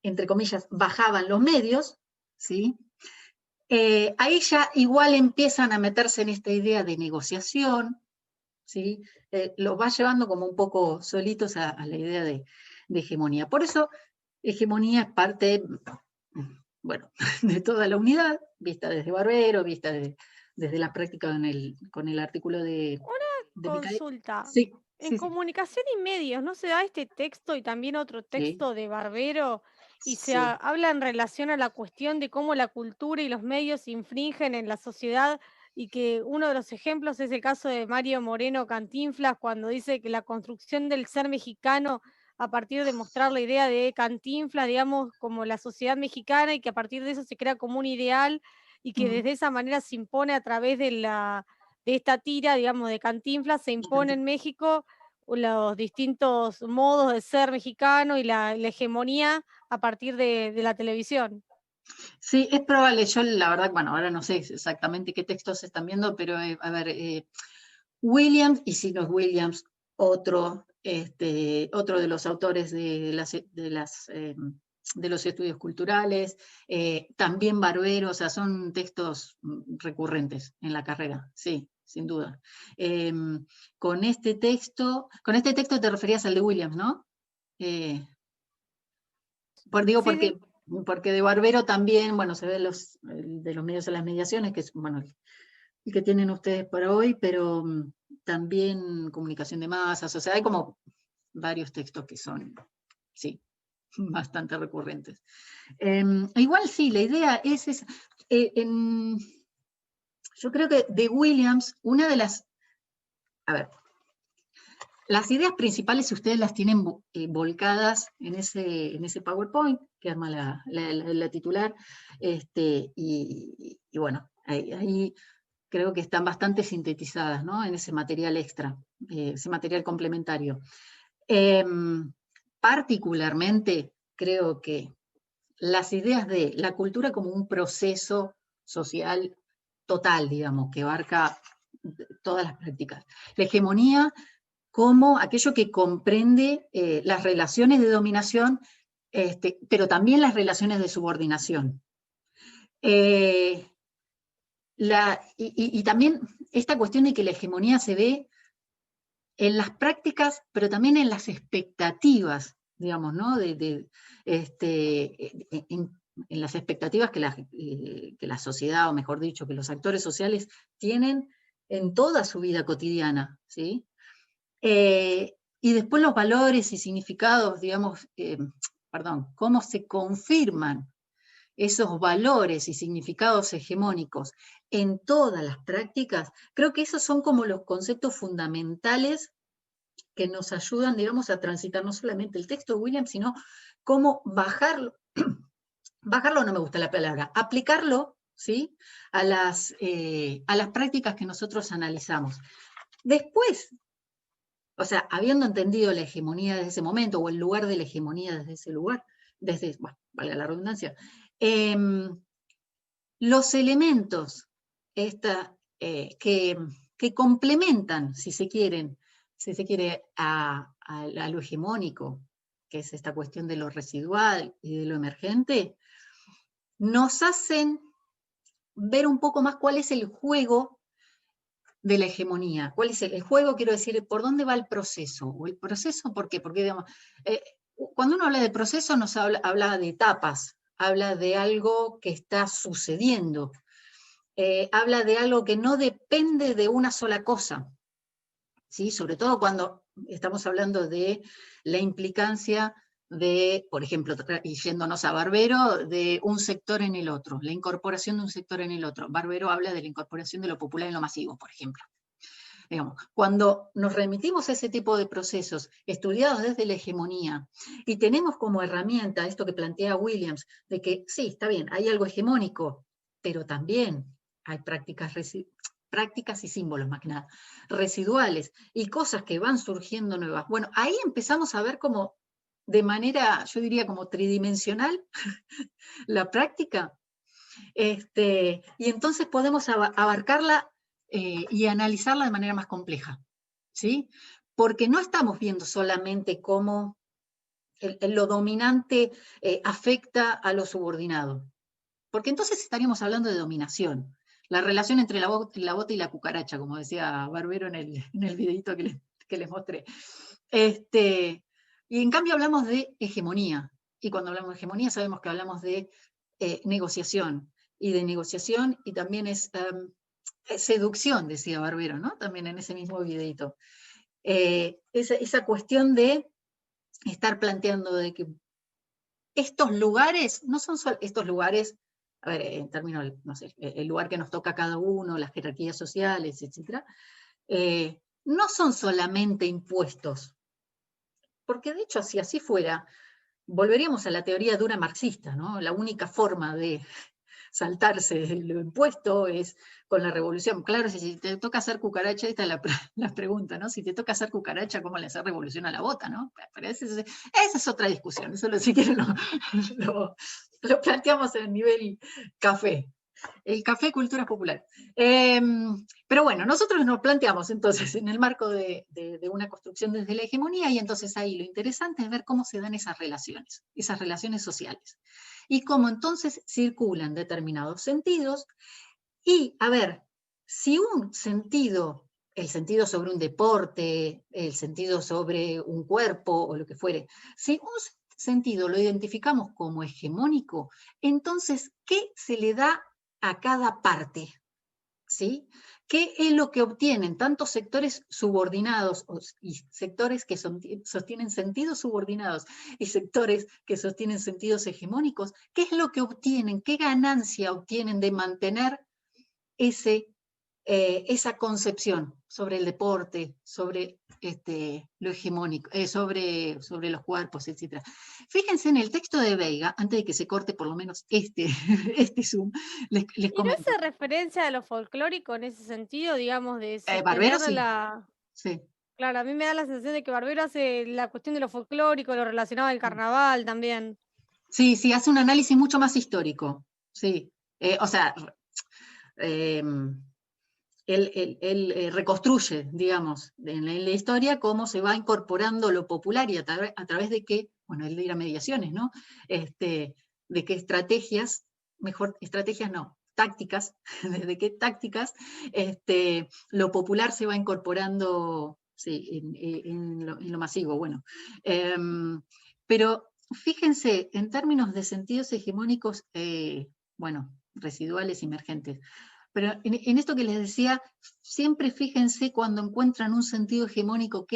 entre comillas, bajaban los medios, ¿sí? Ahí ya igual empiezan a meterse en esta idea de negociación, ¿sí? Los va llevando como un poco solitos a la idea de hegemonía. Por eso, hegemonía es parte, bueno, de toda la unidad, vista desde Barbero, vista desde la práctica con el artículo de Micaela. Consulta. Sí, En sí, sí. comunicación y medios, ¿no se da este texto y también otro Sí, texto de Barbero? Y sí. habla en relación a la cuestión de cómo la cultura y los medios infringen en la sociedad y que uno de los ejemplos es el caso de Mario Moreno Cantinflas cuando dice que la construcción del ser mexicano a partir de mostrar la idea de Cantinflas, digamos, como la sociedad mexicana y que a partir de eso se crea como un ideal y que Mm, desde esa manera se impone a través de esta tira, digamos, de Cantinflas, se impone en México los distintos modos de ser mexicano y la hegemonía a partir de la televisión. sí, es probable. Yo la verdad, bueno, ahora no sé exactamente qué textos se están viendo, pero a ver, Williams, y si no es Williams, otro de los autores de los estudios culturales, también Barbero, o sea, son textos recurrentes en la carrera, sí, sin duda. Con este texto te referías al de Williams, ¿no? Eh, Digo Sí, sí. porque de Barbero también, bueno, se ve de los medios a las mediaciones, que es, bueno, el que tienen ustedes para hoy, pero también comunicación de masas, o sea, hay como varios textos que son, sí, bastante recurrentes. Igual sí, la idea es esa. Yo creo que de Williams, una de las, a ver, las ideas principales, si ustedes las tienen volcadas en ese PowerPoint que arma la titular, y bueno, ahí creo que están bastante sintetizadas, ¿no? En ese material extra, ese material complementario. Particularmente, creo que las ideas de la cultura como un proceso social total, digamos, que abarca todas las prácticas. La hegemonía como aquello que comprende las relaciones de dominación, pero también las relaciones de subordinación. Y también esta cuestión de que la hegemonía se ve en las prácticas, pero también en las expectativas, digamos, ¿no? En las expectativas que la sociedad, o mejor dicho, que los actores sociales tienen en toda su vida cotidiana, ¿sí? Y después los valores y significados, digamos, cómo se confirman esos valores y significados hegemónicos en todas las prácticas, creo que esos son como los conceptos fundamentales que nos ayudan, digamos, a transitar no solamente el texto de Williams, sino cómo bajarlo, bajarlo no me gusta la palabra, aplicarlo, ¿sí? A las prácticas que nosotros analizamos. Después, o sea, habiendo entendido la hegemonía desde ese momento, o el lugar de la hegemonía desde ese lugar, bueno, valga la redundancia, los elementos que complementan, si se quiere, a lo hegemónico, que es esta cuestión de lo residual y de lo emergente, nos hacen ver un poco más cuál es el juego de la hegemonía. ¿Cuál es el juego? Quiero decir, ¿por dónde va el proceso? ¿O el proceso por qué? Porque, digamos, cuando uno habla de proceso, habla de etapas, habla de algo que está sucediendo, habla de algo que no depende de una sola cosa, ¿sí? Sobre todo cuando estamos hablando de la implicancia de, por ejemplo, y yéndonos a Barbero, de un sector en el otro, la incorporación de un sector en el otro. Barbero habla de la incorporación de lo popular en lo masivo, por ejemplo. Digamos, cuando nos remitimos a ese tipo de procesos estudiados desde la hegemonía y tenemos como herramienta esto que plantea Williams, de que sí, está bien, hay algo hegemónico, pero también hay prácticas y símbolos más que nada, residuales y cosas que van surgiendo nuevas. Bueno, ahí empezamos a ver como de manera, yo diría como tridimensional, la práctica, y entonces podemos abarcarla y analizarla de manera más compleja, ¿sí? Porque no estamos viendo solamente cómo lo dominante afecta a lo subordinado, porque entonces estaríamos hablando de dominación. la relación entre la bota y la cucaracha, como decía Barbero en el videito que les mostré. Y en cambio hablamos de hegemonía, y cuando hablamos de hegemonía sabemos que hablamos de negociación, y también es seducción, decía Barbero, ¿no? También en ese mismo videito. Esa cuestión de estar planteando de que estos lugares, no son solo estos lugares, a ver, en términos, no sé, el lugar que nos toca a cada uno, las jerarquías sociales, etc., no son solamente impuestos, porque de hecho, si así fuera, volveríamos a la teoría dura marxista, ¿no? La única forma de saltarse lo impuesto es con la revolución. Claro, si te toca hacer cucaracha, esta es la pregunta, ¿no? Si te toca hacer cucaracha, ¿cómo le hacer revolución a la bota, no? Pero esa es otra discusión, eso si quieren lo planteamos en el nivel café. El café cultura popular. Pero bueno, nosotros nos planteamos entonces en el marco de una construcción desde la hegemonía, y entonces ahí lo interesante es ver cómo se dan esas relaciones sociales, y cómo entonces circulan determinados sentidos, y a ver, si un sentido, el sentido sobre un deporte, el sentido sobre un cuerpo o lo que fuere, si un sentido lo identificamos como hegemónico, entonces, ¿qué se le da a cada parte? ¿Sí? ¿Qué es lo que obtienen tantos sectores subordinados y sectores que sostienen sentidos subordinados y sectores que sostienen sentidos hegemónicos? ¿Qué es lo que obtienen? ¿Qué ganancia obtienen de mantener esa concepción sobre el deporte, sobre lo hegemónico, sobre los cuerpos, etc.? Fíjense en el texto de Veiga, antes de que se corte por lo menos este Zoom, les ¿Y no comento. hace referencia a lo folclórico en ese sentido, digamos, de Barbero sostener sí. la... Sí. Claro, a mí me da la sensación de que Barbero hace la cuestión de lo folclórico, lo relacionado al carnaval también. Sí, sí, hace un análisis mucho más histórico. Sí. O sea, él reconstruye, digamos, en la historia cómo se va incorporando lo popular, y a través de qué, bueno, él dirá mediaciones, ¿no? De qué estrategias, mejor, estrategias no, tácticas, desde qué tácticas lo popular se va incorporando, sí, en lo masivo, bueno. Pero fíjense, en términos de sentidos hegemónicos, bueno, residuales, emergentes, pero en esto que les decía, siempre fíjense cuando encuentran un sentido hegemónico,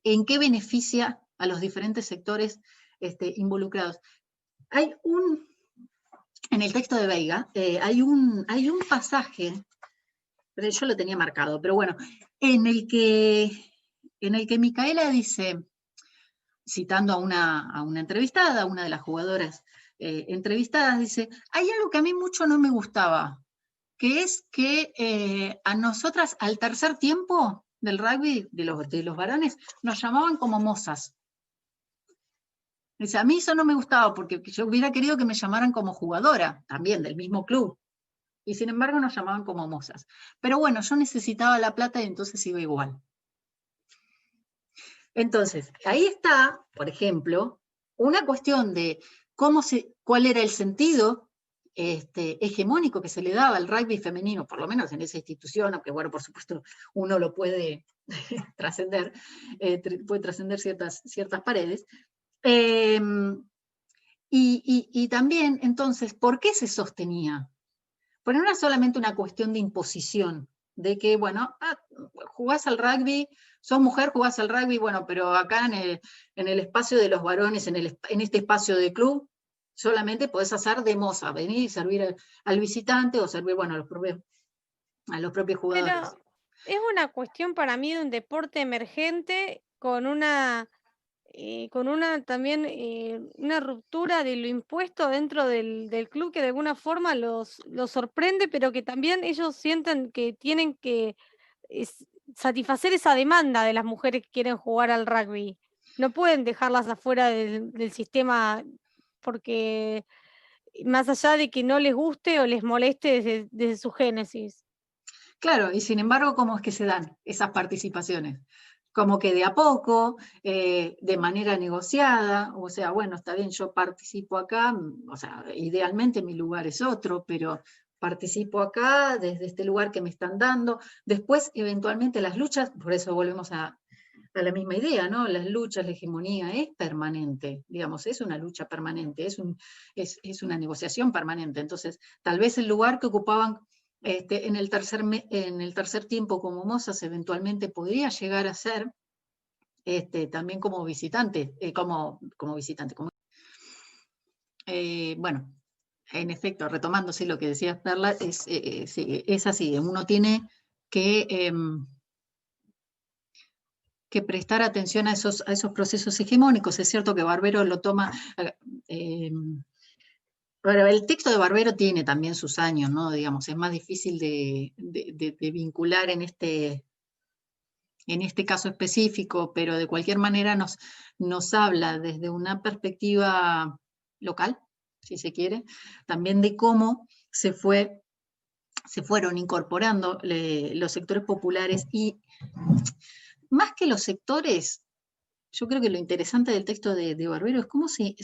en qué beneficia a los diferentes sectores involucrados. En el texto de Veiga, hay un pasaje, pero yo lo tenía marcado, pero bueno, en el que Micaela dice, citando a una entrevistada, una de las jugadoras entrevistadas, dice: hay algo que a mí mucho no me gustaba, que es que a nosotras al tercer tiempo del rugby, de los varones, nos llamaban como mozas. Dice, a mí eso no me gustaba, porque yo hubiera querido que me llamaran como jugadora, también del mismo club, y sin embargo nos llamaban como mozas. Pero bueno, yo necesitaba la plata y entonces iba igual. Entonces, ahí está, por ejemplo, una cuestión de cuál era el sentido hegemónico que se le daba al rugby femenino, por lo menos en esa institución, aunque bueno, por supuesto, uno lo puede trascender, puede trascender ciertas paredes. Y también, entonces, ¿por qué se sostenía? Porque no era solamente una cuestión de imposición, de que, bueno, jugás al rugby, sos mujer, jugás al rugby, bueno, pero acá en el espacio de los varones, en este espacio de club, solamente podés hacer de moza, venir y servir al visitante o servir, bueno, a los propios jugadores. Pero es una cuestión para mí de un deporte emergente con una también una ruptura de lo impuesto dentro del club, que de alguna forma los sorprende, pero que también ellos sienten que tienen que satisfacer esa demanda de las mujeres que quieren jugar al rugby. No pueden dejarlas afuera del sistema, porque más allá de que no les guste o les moleste desde su génesis. Claro, y sin embargo, ¿cómo es que se dan esas participaciones? Como que de a poco, de manera negociada, o sea, bueno, está bien, yo participo acá, o sea, idealmente mi lugar es otro, pero participo acá, desde este lugar que me están dando. Después, eventualmente, las luchas, por eso volvemos a la misma idea, ¿no? Las luchas, la hegemonía es permanente, digamos, es una lucha permanente, es una negociación permanente. Entonces, tal vez el lugar que ocupaban en el tercer tiempo como mozas eventualmente podría llegar a ser también como visitante, bueno, en efecto, retomándose lo que decías, Perla, es así, uno tiene que prestar atención a esos procesos hegemónicos. Es cierto que Barbero lo toma... Bueno, el texto de Barbero tiene también sus años, ¿no? Digamos, es más difícil de vincular en este caso específico, pero de cualquier manera nos habla desde una perspectiva local, si se quiere, también de cómo se fueron incorporando los sectores populares, y más que los sectores, yo creo que lo interesante del texto de Barbero es cómo se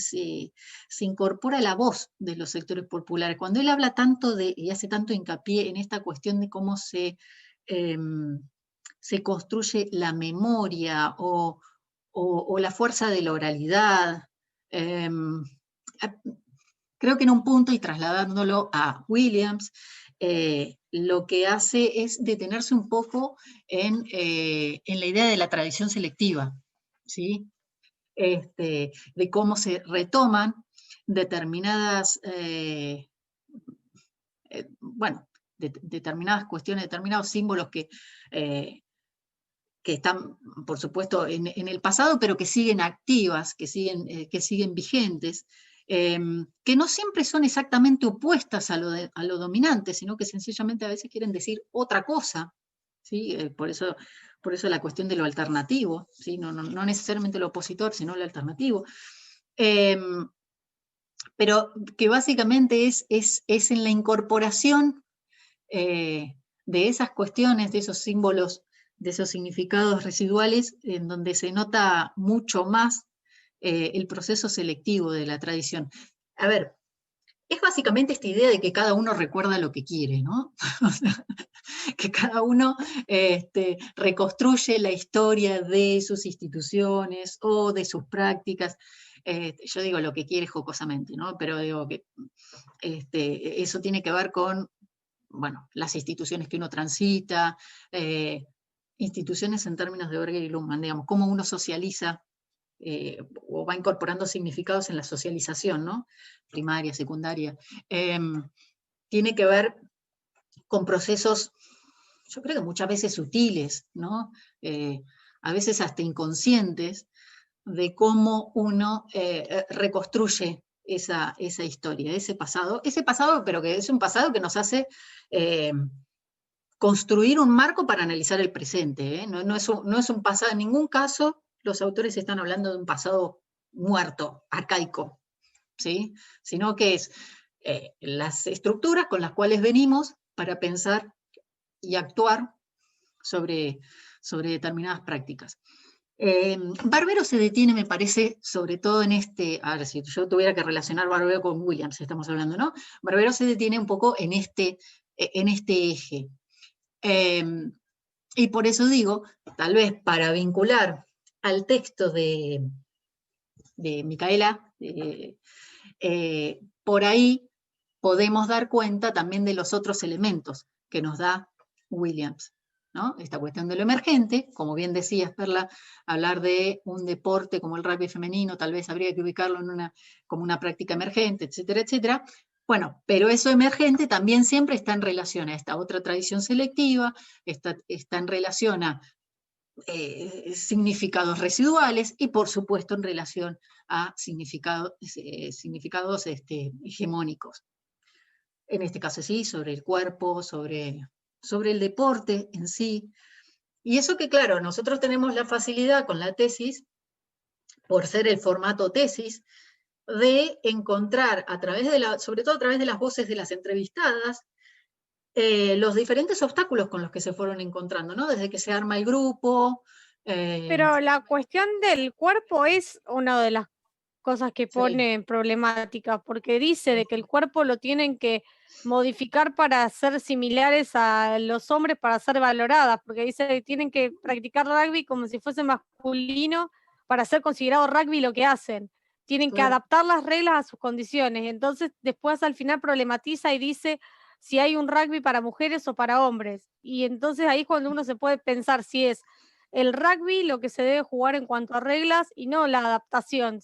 incorpora la voz de los sectores populares. Cuando él habla tanto y hace tanto hincapié en esta cuestión de cómo se construye la memoria o la fuerza de la oralidad, creo que en un punto, y trasladándolo a Williams, lo que hace es detenerse un poco en la idea de la tradición selectiva, ¿sí? De cómo se retoman determinadas, determinadas cuestiones, determinados símbolos que están, por supuesto, en el pasado, pero que siguen activas, que siguen vigentes, que no siempre son exactamente opuestas a lo dominante, sino que sencillamente a veces quieren decir otra cosa, ¿sí? Por eso la cuestión de lo alternativo, ¿sí? No necesariamente lo opositor, sino lo alternativo. Pero que básicamente es en la incorporación de esas cuestiones, de esos símbolos, de esos significados residuales, en donde se nota mucho más el proceso selectivo de la tradición. A ver, es básicamente esta idea de que cada uno recuerda lo que quiere, ¿no? O sea, que cada uno reconstruye la historia de sus instituciones o de sus prácticas. Yo digo lo que quiere jocosamente, ¿no? Pero digo que eso tiene que ver con, bueno, las instituciones que uno transita, instituciones en términos de Berger y Luhmann, digamos, cómo uno socializa o va incorporando significados en la socialización, ¿no? Primaria, secundaria. Tiene que ver con procesos, yo creo que muchas veces sutiles, ¿no? A veces hasta inconscientes, de cómo uno reconstruye esa historia, ese pasado, pero que es un pasado que nos hace construir un marco para analizar el presente. No es un pasado, en ningún caso los autores están hablando de un pasado muerto, arcaico, ¿sí? Sino que es las estructuras con las cuales venimos para pensar y actuar sobre determinadas prácticas. Barbero se detiene, me parece, sobre todo en a ver, si yo tuviera que relacionar Barbero con Williams, estamos hablando, ¿no? Barbero se detiene un poco en este eje. Y por eso digo, tal vez para vincular al texto de Micaela, por ahí podemos dar cuenta también de los otros elementos que nos da Williams, ¿no? Esta cuestión de lo emergente, como bien decías, Perla, hablar de un deporte como el rugby femenino, tal vez habría que ubicarlo como una práctica emergente, etcétera, etcétera. Bueno, pero eso emergente también siempre está en relación a esta otra tradición selectiva, está en relación a significados residuales y, por supuesto, en relación a significados hegemónicos. En este caso sí, sobre el cuerpo, sobre el deporte en sí. Y eso que, claro, nosotros tenemos la facilidad con la tesis, por ser el formato tesis, de encontrar, sobre todo a través de las voces de las entrevistadas, los diferentes obstáculos con los que se fueron encontrando, ¿no? Desde que se arma el grupo. Pero la cuestión del cuerpo es una de las cosas que pone en problemática, porque dice de que el cuerpo lo tienen que modificar para ser similares a los hombres para ser valoradas, porque dice que tienen que practicar rugby como si fuese masculino para ser considerado rugby lo que hacen. Tienen que Claro. adaptar las reglas a sus condiciones. Entonces, después al final problematiza y dice si hay un rugby para mujeres o para hombres. Y entonces ahí es cuando uno se puede pensar si es el rugby lo que se debe jugar en cuanto a reglas y no la adaptación,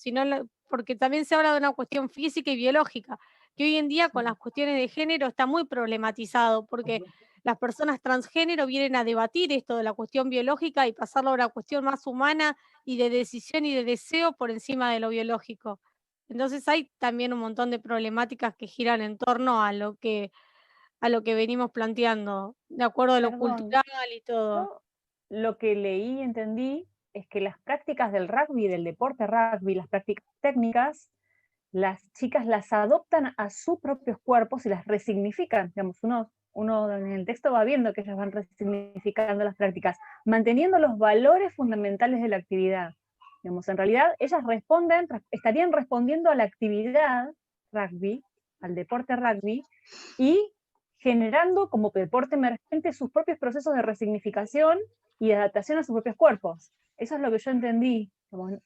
porque también se habla de una cuestión física y biológica, que hoy en día con las cuestiones de género está muy problematizado, porque las personas transgénero vienen a debatir esto de la cuestión biológica y pasarlo a una cuestión más humana y de decisión y de deseo por encima de lo biológico. Entonces hay también un montón de problemáticas que giran en torno a lo que venimos planteando, de acuerdo a lo Perdón, cultural y todo. yo lo que leí y entendí es que las prácticas del rugby, del deporte rugby, las prácticas técnicas, las chicas las adoptan a sus propios cuerpos y las resignifican. Digamos, uno en el texto va viendo que ellas van resignificando las prácticas, manteniendo los valores fundamentales de la actividad. Digamos, en realidad, ellas estarían respondiendo a la actividad rugby, al deporte rugby, y generando como deporte emergente sus propios procesos de resignificación y de adaptación a sus propios cuerpos. Eso es lo que yo entendí.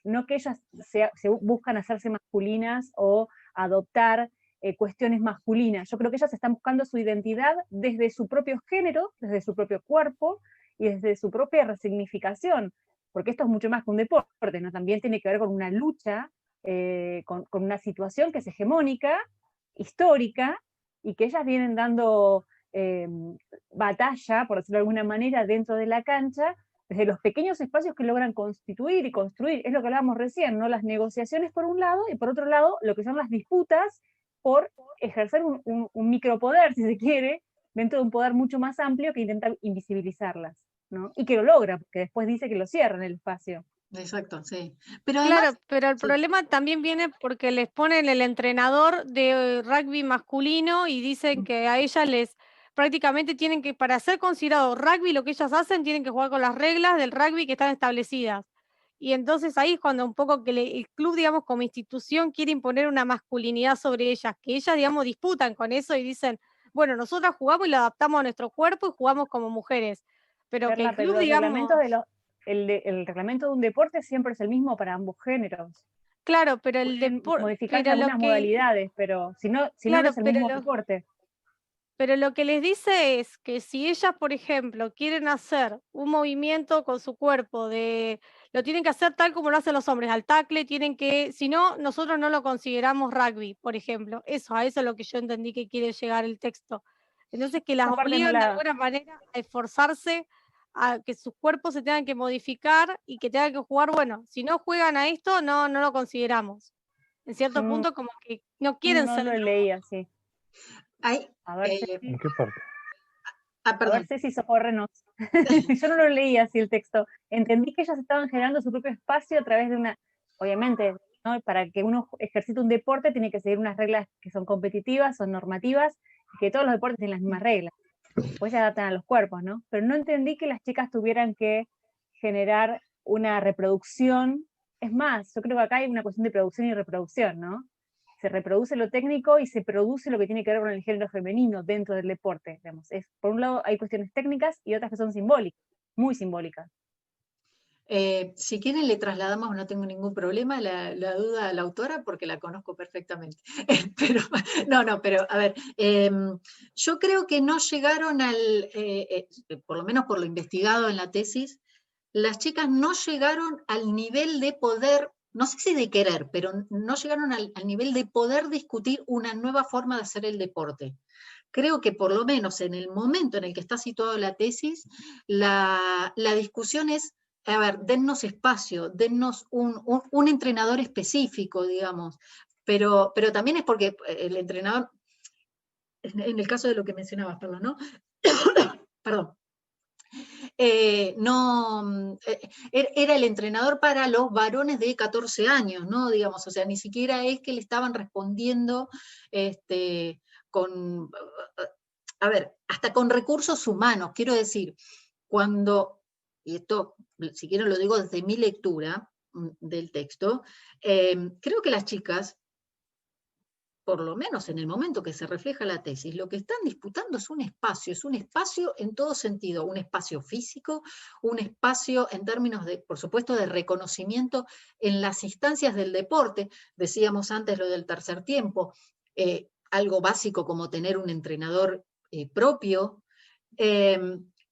No que ellas se buscan hacerse masculinas o adoptar cuestiones masculinas. Yo creo que ellas están buscando su identidad desde su propio género, desde su propio cuerpo y desde su propia resignificación, porque esto es mucho más que un deporte, ¿no? También tiene que ver con una lucha, con una situación que es hegemónica, histórica, y que ellas vienen dando batalla, por decirlo de alguna manera, dentro de la cancha, desde los pequeños espacios que logran constituir y construir. Es lo que hablábamos recién, ¿no? Las negociaciones por un lado, y por otro lado, lo que son las disputas por ejercer un micropoder, si se quiere, dentro de un poder mucho más amplio que intenta invisibilizarlas, ¿no? Y que lo logra, porque después dice que lo cierra en el espacio. Exacto, sí. Pero además, Claro, pero el sí, problema también viene porque les ponen el entrenador de rugby masculino y dicen que a ellas prácticamente tienen que, para ser considerado rugby, lo que ellas hacen, tienen que jugar con las reglas del rugby que están establecidas. Y entonces ahí es cuando un poco que el club, digamos, como institución quiere imponer una masculinidad sobre ellas, que ellas, digamos, disputan con eso y dicen, bueno, nosotras jugamos y lo adaptamos a nuestro cuerpo y jugamos como mujeres, pero que el Perla, pero club, los reglamentos digamos, el reglamento de un deporte siempre es el mismo para ambos géneros. claro, pero el Pueden deporte, modificarse pero lo algunas que modalidades, pero si no, no claro, es el mismo deporte. pero lo que les dice es que si ellas, por ejemplo, quieren hacer un movimiento con su cuerpo, lo tienen que hacer tal como lo hacen los hombres, al tacle, si no, nosotros no lo consideramos rugby, por ejemplo. A eso es lo que yo entendí que quiere llegar el texto. Entonces, que las Esa parte no obligan de la, alguna manera a esforzarse, a que sus cuerpos se tengan que modificar y que tengan que jugar, bueno, si no juegan a esto, no lo consideramos. En cierto yo punto, como que no quieren no ser lo leí así. hay, A ver, eh, ¿En qué parte? perdón, Ceci, socórrenos. Yo no lo leí así el texto. Entendí que ellas estaban generando su propio espacio a través de obviamente, ¿no? Para que uno ejercite un deporte tiene que seguir unas reglas que son competitivas, son normativas, y que todos los deportes tienen las mismas reglas. Después se adaptan a los cuerpos, ¿no? Pero no entendí que las chicas tuvieran que generar una reproducción. Es más, yo creo que acá hay una cuestión de producción y reproducción, ¿no? Se reproduce lo técnico y se produce lo que tiene que ver con el género femenino dentro del deporte. Digamos. Por un lado hay cuestiones técnicas y otras que son simbólicas, muy simbólicas. si quieren le trasladamos, no tengo ningún problema, la duda a la autora porque la conozco perfectamente. Pero a ver, yo creo que no llegaron por lo menos por lo investigado en la tesis, las chicas no llegaron al nivel de poder, no sé si de querer, pero no llegaron al nivel de poder discutir una nueva forma de hacer el deporte. Creo que por lo menos en el momento en el que está situada la tesis, la discusión es, a ver, dennos espacio, dennos un entrenador específico, digamos, pero también es porque el entrenador, en el caso de lo que mencionabas, perdón, ¿no? Perdón. Era el entrenador para los varones de 14 años, ¿no? Digamos, o sea, ni siquiera es que le estaban respondiendo con, a ver, hasta con recursos humanos, quiero decir, y esto, si quieren lo digo desde mi lectura del texto, creo que las chicas, por lo menos en el momento que se refleja la tesis, lo que están disputando es un espacio en todo sentido, un espacio físico, un espacio en términos de, por supuesto, de reconocimiento en las instancias del deporte. Decíamos antes lo del tercer tiempo, algo básico como tener un entrenador propio.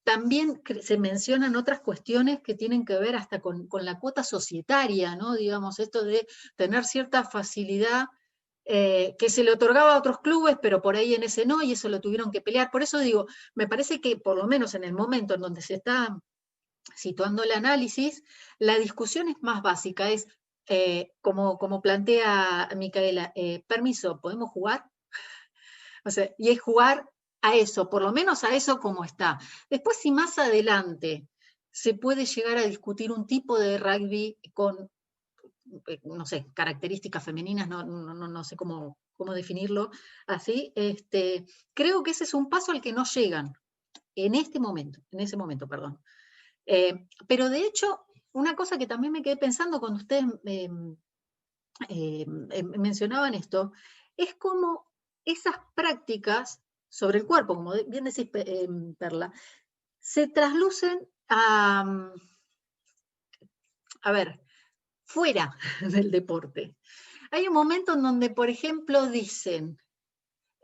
También se mencionan otras cuestiones que tienen que ver hasta con la cuota societaria, ¿no? Digamos, esto de tener cierta facilidad que se le otorgaba a otros clubes, pero por ahí en ese no, y eso lo tuvieron que pelear. Por eso digo, me parece que por lo menos en el momento en donde se está situando el análisis, la discusión es más básica, es como plantea Micaela, permiso, ¿podemos jugar? O sea, y es jugar a eso, por lo menos a eso como está. Después, si más adelante se puede llegar a discutir un tipo de rugby con, no sé, características femeninas, no sé cómo definirlo así, creo que ese es un paso al que no llegan en ese momento, perdón. Pero de hecho, una cosa que también me quedé pensando cuando ustedes mencionaban esto, es como esas prácticas sobre el cuerpo, como bien decís, Perla, se traslucen a ver, fuera del deporte. Hay un momento en donde, por ejemplo, dicen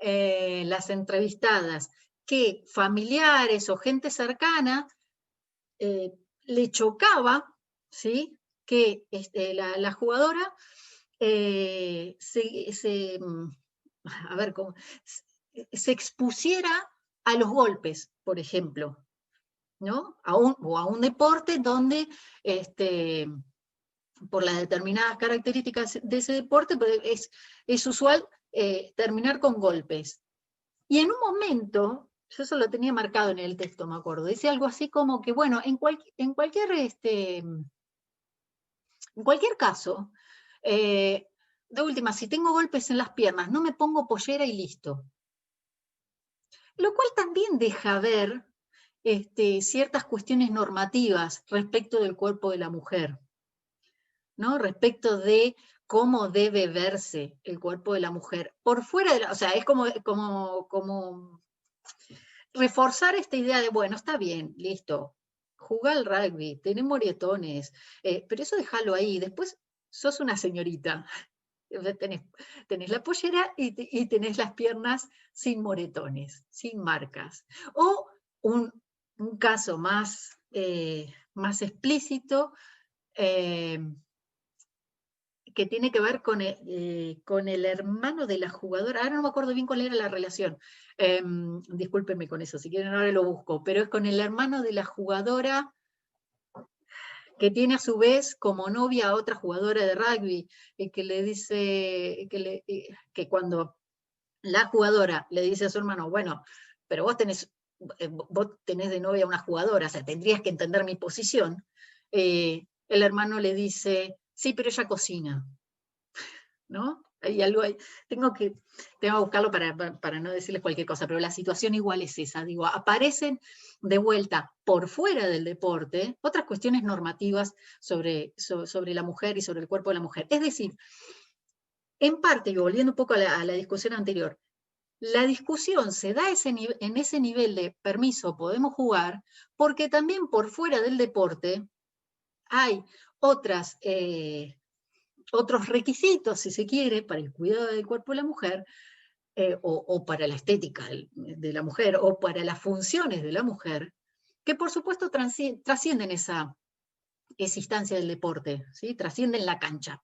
las entrevistadas que familiares o gente cercana le chocaba, ¿sí?, que la jugadora a ver, se expusiera a los golpes, por ejemplo, ¿no? O a un deporte donde por las determinadas características de ese deporte, pues es usual terminar con golpes. Y en un momento, yo eso lo tenía marcado en el texto, me acuerdo, dice algo así como que, bueno, en cualquier caso, de última, si tengo golpes en las piernas, no me pongo pollera y listo. Lo cual también deja ver ciertas cuestiones normativas respecto del cuerpo de la mujer, ¿no? Respecto de cómo debe verse el cuerpo de la mujer. Por fuera de o sea, es como reforzar esta idea de, bueno, está bien, listo, jugá al rugby, tenés moretones, pero eso déjalo ahí, después sos una señorita. Tenés la pollera y tenés las piernas sin moretones, sin marcas. O un caso más explícito, que tiene que ver con el hermano de la jugadora. Ahora no me acuerdo bien cuál era la relación. Discúlpenme con eso, si quieren ahora lo busco. Pero es con el hermano de la jugadora que tiene a su vez como novia a otra jugadora de rugby, que le dice que cuando la jugadora le dice a su hermano, bueno, pero vos tenés de novia a una jugadora, o sea, tendrías que entender mi posición. El hermano le dice, sí, pero ella cocina, ¿no? Hay algo ahí. Tengo que buscarlo para no decirles cualquier cosa, pero la situación igual es esa. Digo, aparecen de vuelta por fuera del deporte otras cuestiones normativas sobre la mujer y sobre el cuerpo de la mujer. Es decir, en parte, y volviendo un poco a la discusión anterior, la discusión se da en ese nivel de permiso, podemos jugar, porque también por fuera del deporte hay otros requisitos, si se quiere, para el cuidado del cuerpo de la mujer, o para la estética de la mujer, o para las funciones de la mujer, que por supuesto trascienden esa instancia del deporte, ¿sí? Trascienden la cancha.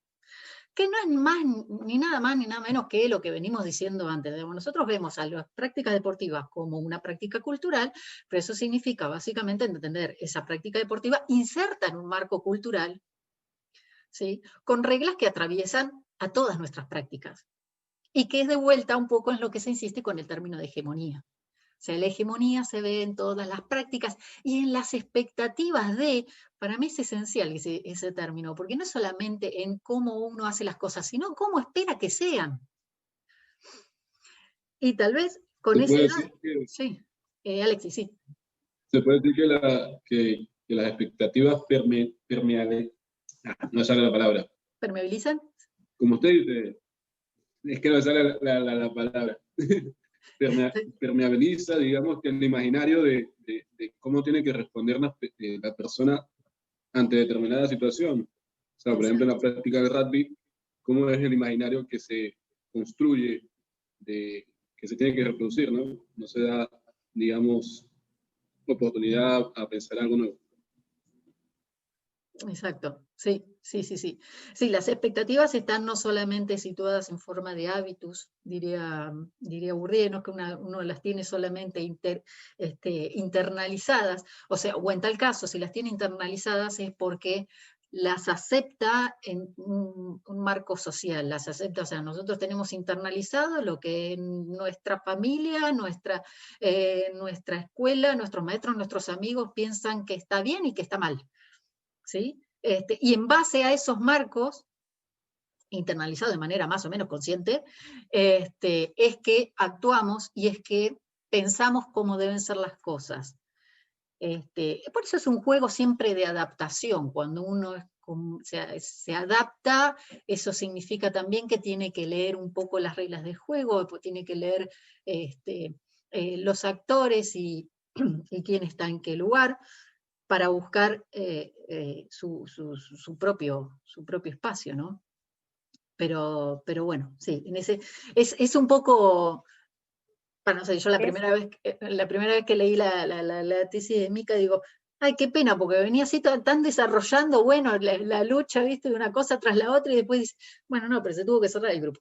Que no es ni nada más ni nada menos que lo que venimos diciendo antes. Nosotros vemos a las prácticas deportivas como una práctica cultural, pero eso significa básicamente entender esa práctica deportiva inserta en un marco cultural, ¿sí?, con reglas que atraviesan a todas nuestras prácticas, y que es de vuelta un poco en lo que se insiste con el término de hegemonía. O sea, la hegemonía se ve en todas las prácticas y en las expectativas para mí es esencial ese término, porque no es solamente en cómo uno hace las cosas, sino cómo espera que sean. Y tal vez con ese... Sí, Alexis, sí. Se puede decir que las expectativas no sale la palabra. ¿Permeabilizan? Como usted dice, es que no me sale la palabra. Permeabiliza, digamos, que el imaginario de cómo tiene que responder la persona ante determinada situación. O sea, por ejemplo, en la práctica del rugby, cómo es el imaginario que se construye, que se tiene que reproducir, ¿no? No se da, digamos, oportunidad a pensar algo nuevo. Exacto, sí. Sí, las expectativas están no solamente situadas en forma de hábitus, diría Bourdieu, no que uno las tiene solamente internalizadas, o sea, o en tal caso, si las tiene internalizadas es porque las acepta en un marco social, las acepta, o sea, nosotros tenemos internalizado lo que nuestra familia, nuestra escuela, nuestros maestros, nuestros amigos piensan que está bien y que está mal, ¿sí? Y en base a esos marcos, internalizados de manera más o menos consciente, es que actuamos y es que pensamos cómo deben ser las cosas. Por eso es un juego siempre de adaptación. Cuando uno se adapta, eso significa también que tiene que leer un poco las reglas del juego, tiene que leer los actores y quién está en qué lugar, para buscar su propio espacio, ¿no? Pero bueno, sí, es un poco, no sé, yo la primera vez que leí la tesis de Mica, digo, ay, qué pena, porque venía así tan desarrollando, bueno, la lucha, ¿viste? De una cosa tras la otra, y después dice, bueno, no, pero se tuvo que cerrar el grupo.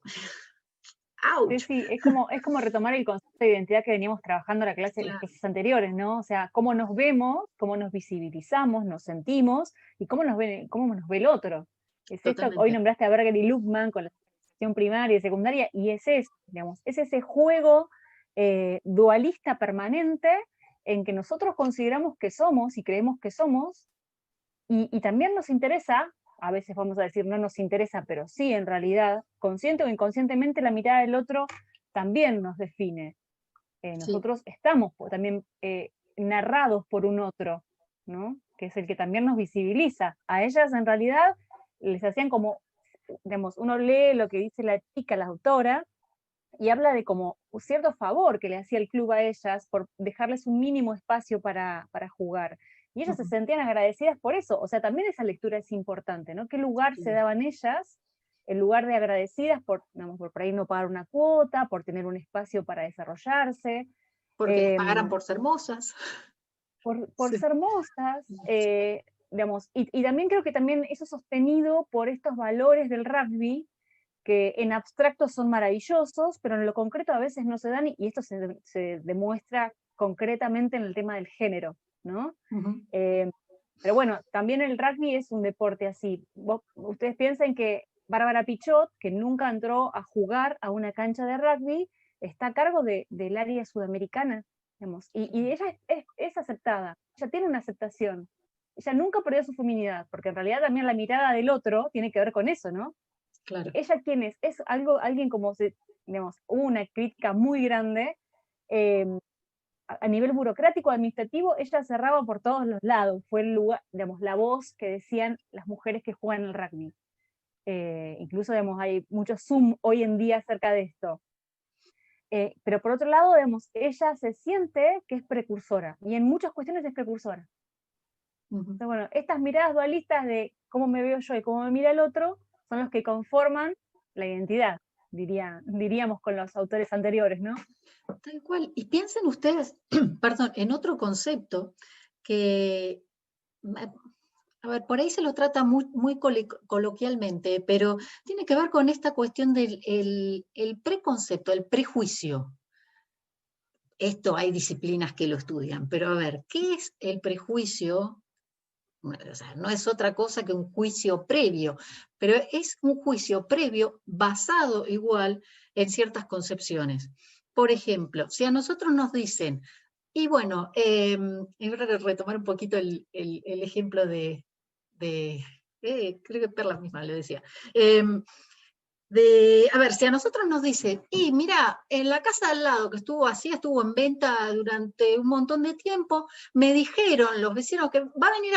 ¡Auch! Sí, es como retomar el concepto de identidad que veníamos trabajando en las clases anteriores, ¿no? O sea, cómo nos vemos, cómo nos visibilizamos, nos sentimos, y cómo nos ve el otro. Es esto, hoy nombraste a Berger y Luhmann con la educación primaria y secundaria, y es ese juego dualista permanente en que nosotros consideramos que somos y creemos que somos, y también nos interesa, a veces vamos a decir no nos interesa, pero sí en realidad, consciente o inconscientemente, la mirada del otro también nos define. Nosotros estamos también narrados por un otro, ¿no? Que es el que también nos visibiliza. A ellas en realidad les hacían como, digamos, uno lee lo que dice la chica, la autora, y habla de como un cierto favor que le hacía el club a ellas por dejarles un mínimo espacio para jugar. Y ellas se sentían agradecidas por eso. O sea, también esa lectura es importante, ¿no? ¿Qué lugar se daban ellas? El lugar de agradecidas por ahí no pagar una cuota, por tener un espacio para desarrollarse. Porque les pagaran por ser mozas. Por ser mozas, digamos, y también creo que también eso sostenido por estos valores del rugby, que en abstracto son maravillosos, pero en lo concreto a veces no se dan, y esto se demuestra concretamente en el tema del género, ¿no? Pero bueno, también el rugby es un deporte así. Ustedes piensen que Bárbara Pichot, que nunca entró a jugar a una cancha de rugby, está a cargo del área sudamericana, digamos, y ella es aceptada, ella tiene una aceptación. Ella nunca perdió su feminidad, porque en realidad también la mirada del otro tiene que ver con eso, ¿no? Claro. Ella, ¿quién es? Es alguien como, digamos, hubo una crítica muy grande, a nivel burocrático, administrativo, ella cerraba por todos los lados, fue el lugar, digamos, la voz que decían las mujeres que juegan el rugby. Incluso, digamos, hay mucho Zoom hoy en día acerca de esto. Pero por otro lado, digamos, ella se siente que es precursora, y en muchas cuestiones es precursora. Entonces, bueno, estas miradas dualistas de cómo me veo yo y cómo me mira el otro, son los que conforman la identidad, diríamos con los autores anteriores, ¿no? Tal cual. Y piensen ustedes, perdón, en otro concepto que, a ver, por ahí se lo trata muy coloquialmente, pero tiene que ver con esta cuestión del el preconcepto, el prejuicio. Esto hay disciplinas que lo estudian, pero a ver, ¿qué es el prejuicio? O sea, no es otra cosa que un juicio previo, pero es un juicio previo basado igual en ciertas concepciones. Por ejemplo, si a nosotros nos dicen, y bueno, voy a retomar un poquito el ejemplo creo que Perla misma le decía, a ver, si a nosotros nos dicen, y mira, en la casa al lado que estuvo en venta durante un montón de tiempo, me dijeron los vecinos que va a venir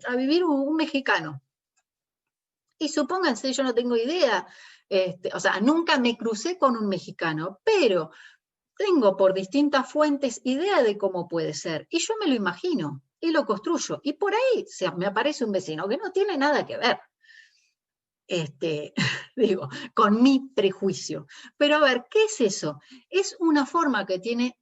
a vivir un mexicano. Y supónganse, yo no tengo idea, O sea, nunca me crucé con un mexicano, pero tengo por distintas fuentes idea de cómo puede ser, y yo me lo imagino, y lo construyo, y por ahí me aparece un vecino que no tiene nada que ver, digo, con mi prejuicio. Pero a ver, ¿qué es eso? Es una forma que tiene,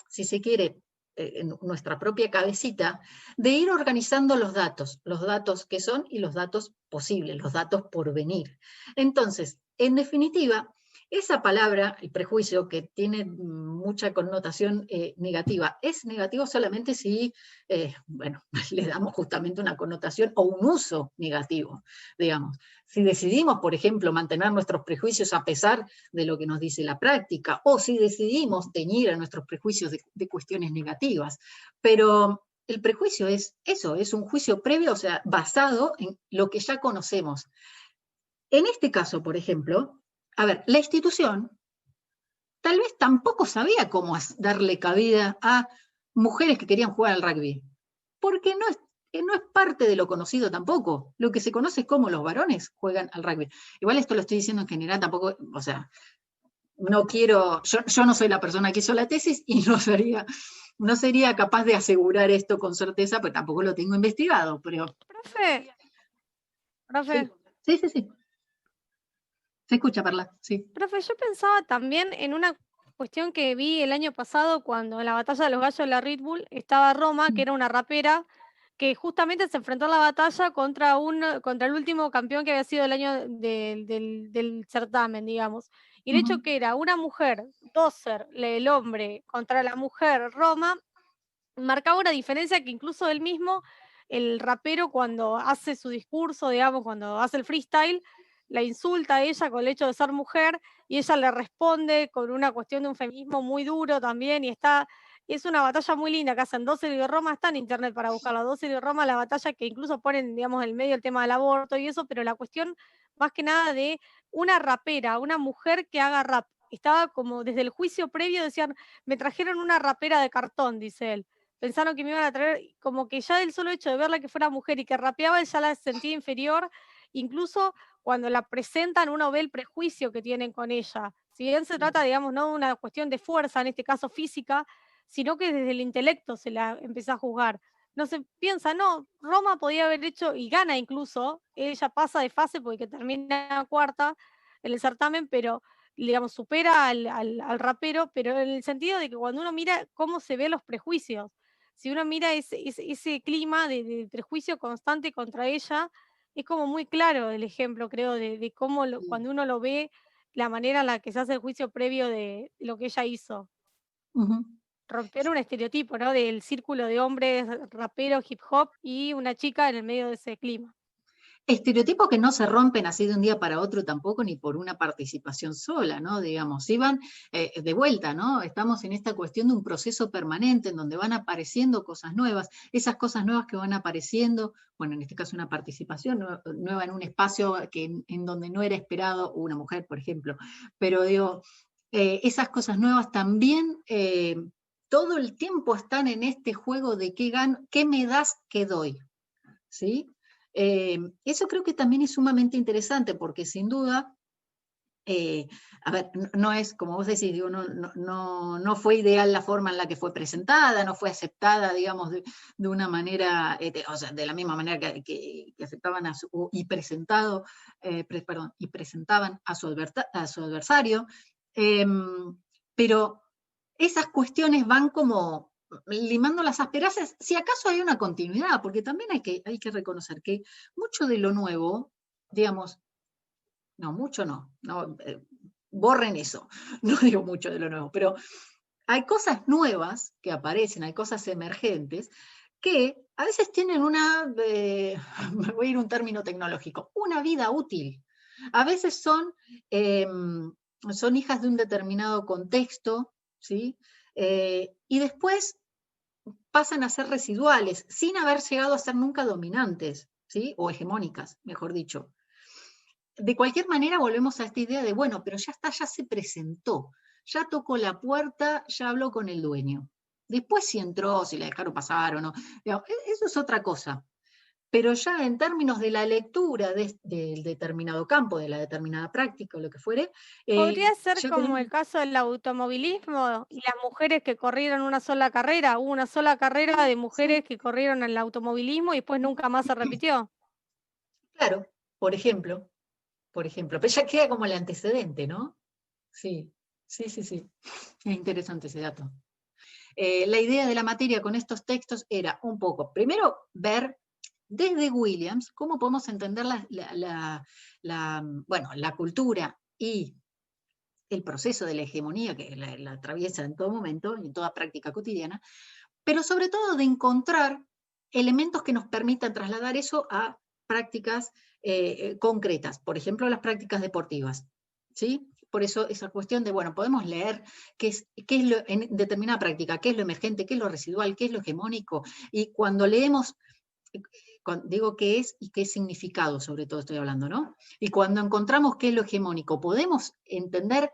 si se quiere, en nuestra propia cabecita, de ir organizando los datos que son y los datos posibles, los datos por venir. Entonces, en definitiva, esa palabra, el prejuicio, que tiene mucha connotación negativa, es negativo solamente si, bueno, le damos justamente una connotación o un uso negativo, digamos. Si decidimos, por ejemplo, mantener nuestros prejuicios a pesar de lo que nos dice la práctica, o si decidimos teñir a nuestros prejuicios de cuestiones negativas. Pero el prejuicio es eso, es un juicio previo, o sea, basado en lo que ya conocemos. En este caso, por ejemplo, a ver, la institución tal vez tampoco sabía cómo darle cabida a mujeres que querían jugar al rugby, porque no es parte de lo conocido tampoco. Lo que se conoce es cómo los varones juegan al rugby. Igual esto lo estoy diciendo en general, tampoco, o sea, no quiero, yo no soy la persona que hizo la tesis y no sería capaz de asegurar esto con certeza, porque tampoco lo tengo investigado, pero... Profe. Sí. Se escucha, Perla, sí. Profe, yo pensaba también en una cuestión que vi el año pasado cuando en la batalla de los gallos de la Red Bull estaba Roma, que era una rapera, que justamente se enfrentó en la batalla contra el último campeón que había sido el año del certamen, digamos. Y el hecho que era una mujer, Dozer, el hombre, contra la mujer, Roma, marcaba una diferencia que incluso él mismo, el rapero, cuando hace su discurso, digamos, cuando hace el freestyle, la insulta a ella con el hecho de ser mujer, y ella le responde con una cuestión de un feminismo muy duro también, y es una batalla muy linda que hacen 12 de Roma, está en internet para buscarla, 12 de Roma, la batalla que incluso ponen, digamos, en el medio el tema del aborto y eso, pero la cuestión más que nada de una rapera, una mujer que haga rap. Estaba como desde el juicio previo, decían, me trajeron una rapera de cartón, dice él. Pensaron que me iban a traer, como que ya del solo hecho de verla que fuera mujer y que rapeaba, ya la sentía inferior, incluso cuando la presentan uno ve el prejuicio que tienen con ella. Si bien se trata, digamos, no de una cuestión de fuerza, en este caso física, sino que desde el intelecto se la empieza a juzgar. No se piensa, no, Roma podía haber hecho, y gana incluso, ella pasa de fase porque termina cuarta en el certamen, pero digamos, supera al rapero, pero en el sentido de que cuando uno mira cómo se ven los prejuicios, si uno mira ese clima de prejuicio constante contra ella, es como muy claro el ejemplo, creo, de cómo cuando uno lo ve, la manera en la que se hace el juicio previo de lo que ella hizo. Romper un estereotipo, ¿no? Del círculo de hombres raperos, hip hop y una chica en el medio de ese clima. Estereotipos que no se rompen así de un día para otro tampoco, ni por una participación sola, ¿no? Digamos, iban de vuelta, ¿no? Estamos en esta cuestión de un proceso permanente en donde van apareciendo cosas nuevas, esas cosas nuevas que van apareciendo, bueno, en este caso una participación nueva en un espacio en donde no era esperado una mujer, por ejemplo, pero digo, esas cosas nuevas también todo el tiempo están en este juego de qué gano, qué me das, qué doy, ¿sí? Eso creo que también es sumamente interesante porque sin duda, a ver, no es, como vos decís, digo, no fue ideal la forma en la que fue presentada, no fue aceptada, digamos, de una manera, o sea, de la misma manera que aceptaban y presentaban a su adversario, pero esas cuestiones van como limando las asperezas, si acaso hay una continuidad, porque también hay que reconocer que mucho de lo nuevo, digamos, no, mucho no, borren eso, no digo mucho de lo nuevo, pero hay cosas nuevas que aparecen, hay cosas emergentes, que a veces tienen me voy a ir a un término tecnológico, una vida útil. A veces son hijas de un determinado contexto, ¿sí? Y después pasan a ser residuales, sin haber llegado a ser nunca dominantes, ¿sí? O hegemónicas, mejor dicho. De cualquier manera volvemos a esta idea de, bueno, pero ya está, ya se presentó, ya tocó la puerta, ya habló con el dueño. Después si entró, si la dejaron pasar o no, eso es otra cosa. pero ya en términos de la lectura del determinado campo, de la determinada práctica o lo que fuere, Podría ser ya como tenemos... el caso del automovilismo y las mujeres que corrieron una sola carrera. Hubo una sola carrera de mujeres que corrieron en el automovilismo y después nunca más se repitió. Claro, por ejemplo, pero ya queda como el antecedente, ¿no? Sí, sí, sí, sí. Es interesante ese dato. La idea de la materia con estos textos era un poco, primero, ver desde Williams cómo podemos entender la cultura y el proceso de la hegemonía que la atraviesa en todo momento, en toda práctica cotidiana, pero sobre todo de encontrar elementos que nos permitan trasladar eso a prácticas concretas, por ejemplo, las prácticas deportivas, ¿sí? Por eso esa cuestión de, bueno, podemos leer qué es lo, en determinada práctica, qué es lo emergente, qué es lo residual, qué es lo hegemónico, y cuando leemos, digo qué es y qué significado, sobre todo estoy hablando, ¿no? Y cuando encontramos qué es lo hegemónico, podemos entender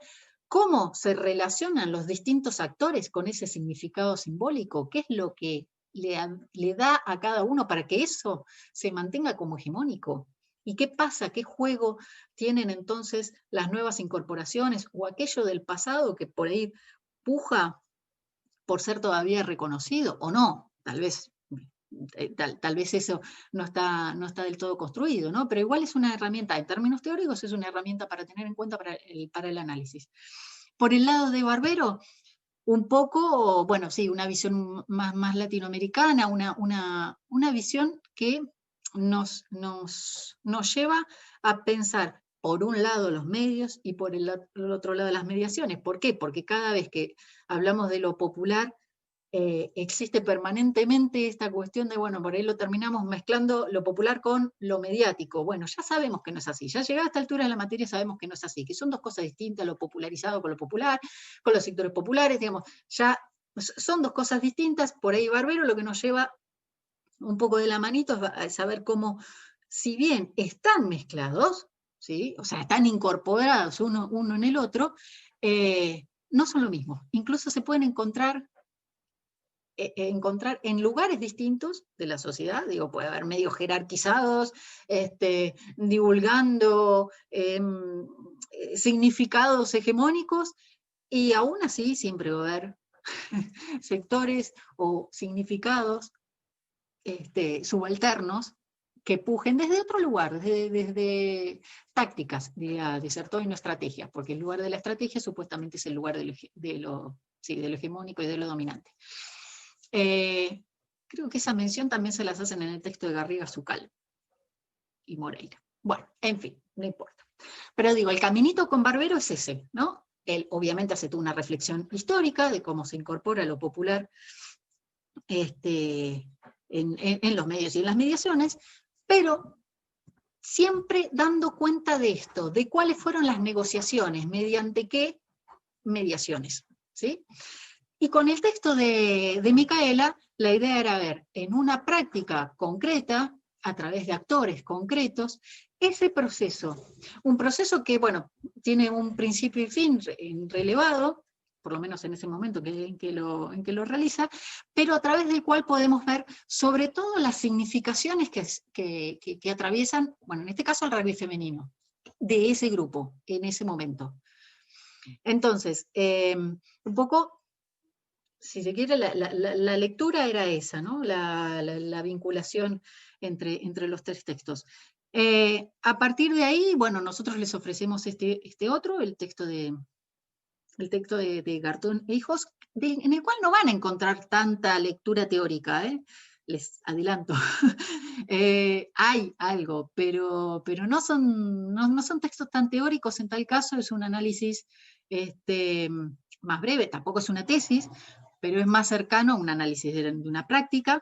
cómo se relacionan los distintos actores con ese significado simbólico, qué es lo que le da a cada uno para que eso se mantenga como hegemónico. ¿Y qué pasa? ¿Qué juego tienen entonces las nuevas incorporaciones o aquello del pasado que por ahí puja por ser todavía reconocido o no? Tal vez eso no está del todo construido, ¿no? Pero igual es una herramienta, en términos teóricos, es una herramienta para tener en cuenta para el análisis. Por el lado de Barbero, un poco, bueno, sí, una visión más latinoamericana, una visión que nos lleva a pensar, por un lado, los medios y por el otro lado, las mediaciones. ¿Por qué? Porque cada vez que hablamos de lo popular, existe permanentemente esta cuestión de, bueno, por ahí lo terminamos mezclando lo popular con lo mediático. Bueno, ya sabemos que no es así, ya llegada a esta altura de la materia sabemos que no es así, que son dos cosas distintas, lo popularizado con lo popular, con los sectores populares, digamos, ya son dos cosas distintas, por ahí Barbero lo que nos lleva un poco de la manito es a saber cómo, si bien están mezclados, ¿sí? O sea, están incorporados uno en el otro, no son lo mismo, incluso se pueden encontrar en lugares distintos de la sociedad, digo, puede haber medios jerarquizados, divulgando significados hegemónicos, y aún así siempre va a haber sectores o significados subalternos que pujen desde otro lugar, desde tácticas, diría Disertot, y no estrategias, porque el lugar de la estrategia supuestamente es el lugar de lo hegemónico y de lo dominante. Creo que esa mención también se las hacen en el texto de Garriga Zucal y Moreira. Bueno, en fin, no importa. Pero digo, el caminito con Barbero es ese, ¿no? Él obviamente hace toda una reflexión histórica de cómo se incorpora lo popular en los medios y en las mediaciones, pero siempre dando cuenta de esto, de cuáles fueron las negociaciones, mediante qué mediaciones, ¿sí? Y con el texto de Micaela, la idea era ver en una práctica concreta, a través de actores concretos, ese proceso. Un proceso que, bueno, tiene un principio y fin relevado, por lo menos en ese momento en que lo realiza, pero a través del cual podemos ver sobre todo las significaciones que atraviesan, bueno, en este caso el rugby femenino, de ese grupo, en ese momento. Entonces, un poco, si se quiere, la lectura era esa, ¿no? La vinculación entre los tres textos. A partir de ahí, bueno, nosotros les ofrecemos este otro, el texto de Gartón e Hijos, en el cual no van a encontrar tanta lectura teórica, les adelanto. Hay algo, pero no son textos tan teóricos en tal caso, es un análisis más breve, tampoco es una tesis, pero es más cercano a un análisis de una práctica,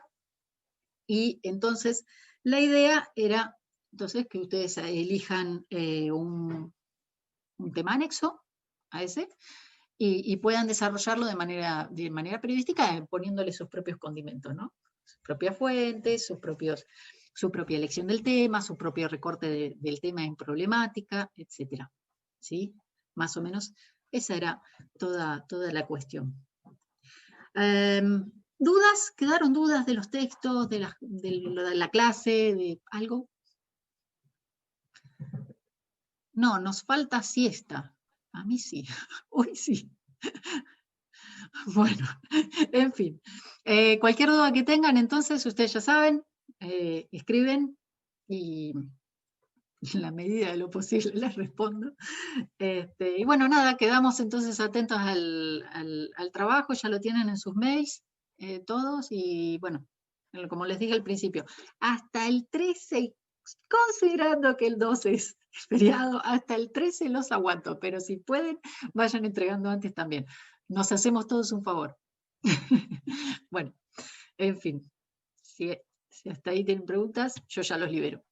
y entonces la idea era entonces que ustedes elijan un tema anexo a ese, y puedan desarrollarlo de manera periodística, poniéndole sus propios condimentos, ¿no? Sus propias fuentes, su propia elección del tema, su propio recorte del tema en problemática, etc. ¿Sí? Más o menos esa era toda la cuestión. ¿Dudas? ¿Quedaron dudas de los textos, de la clase, de algo? No, nos falta siesta. A mí sí, hoy sí. Bueno, en fin. Cualquier duda que tengan, entonces, ustedes ya saben, escriben y en la medida de lo posible les respondo. Y bueno, nada, quedamos entonces atentos al trabajo, ya lo tienen en sus mails todos, y bueno, como les dije al principio, hasta el 13, considerando que el 12 es feriado, hasta el 13 los aguanto, pero si pueden, vayan entregando antes también. Nos hacemos todos un favor. Bueno, en fin, si hasta ahí tienen preguntas, yo ya los libero.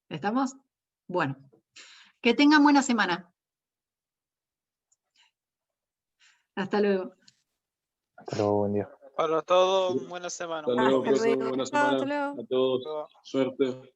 ¿Estamos? Bueno, que tengan buena semana. Hasta luego. Hasta luego, buen día. Para todos, buena semana. Hasta luego, Hasta profe, luego. buena Chao, hasta semana luego. a todos. Suerte.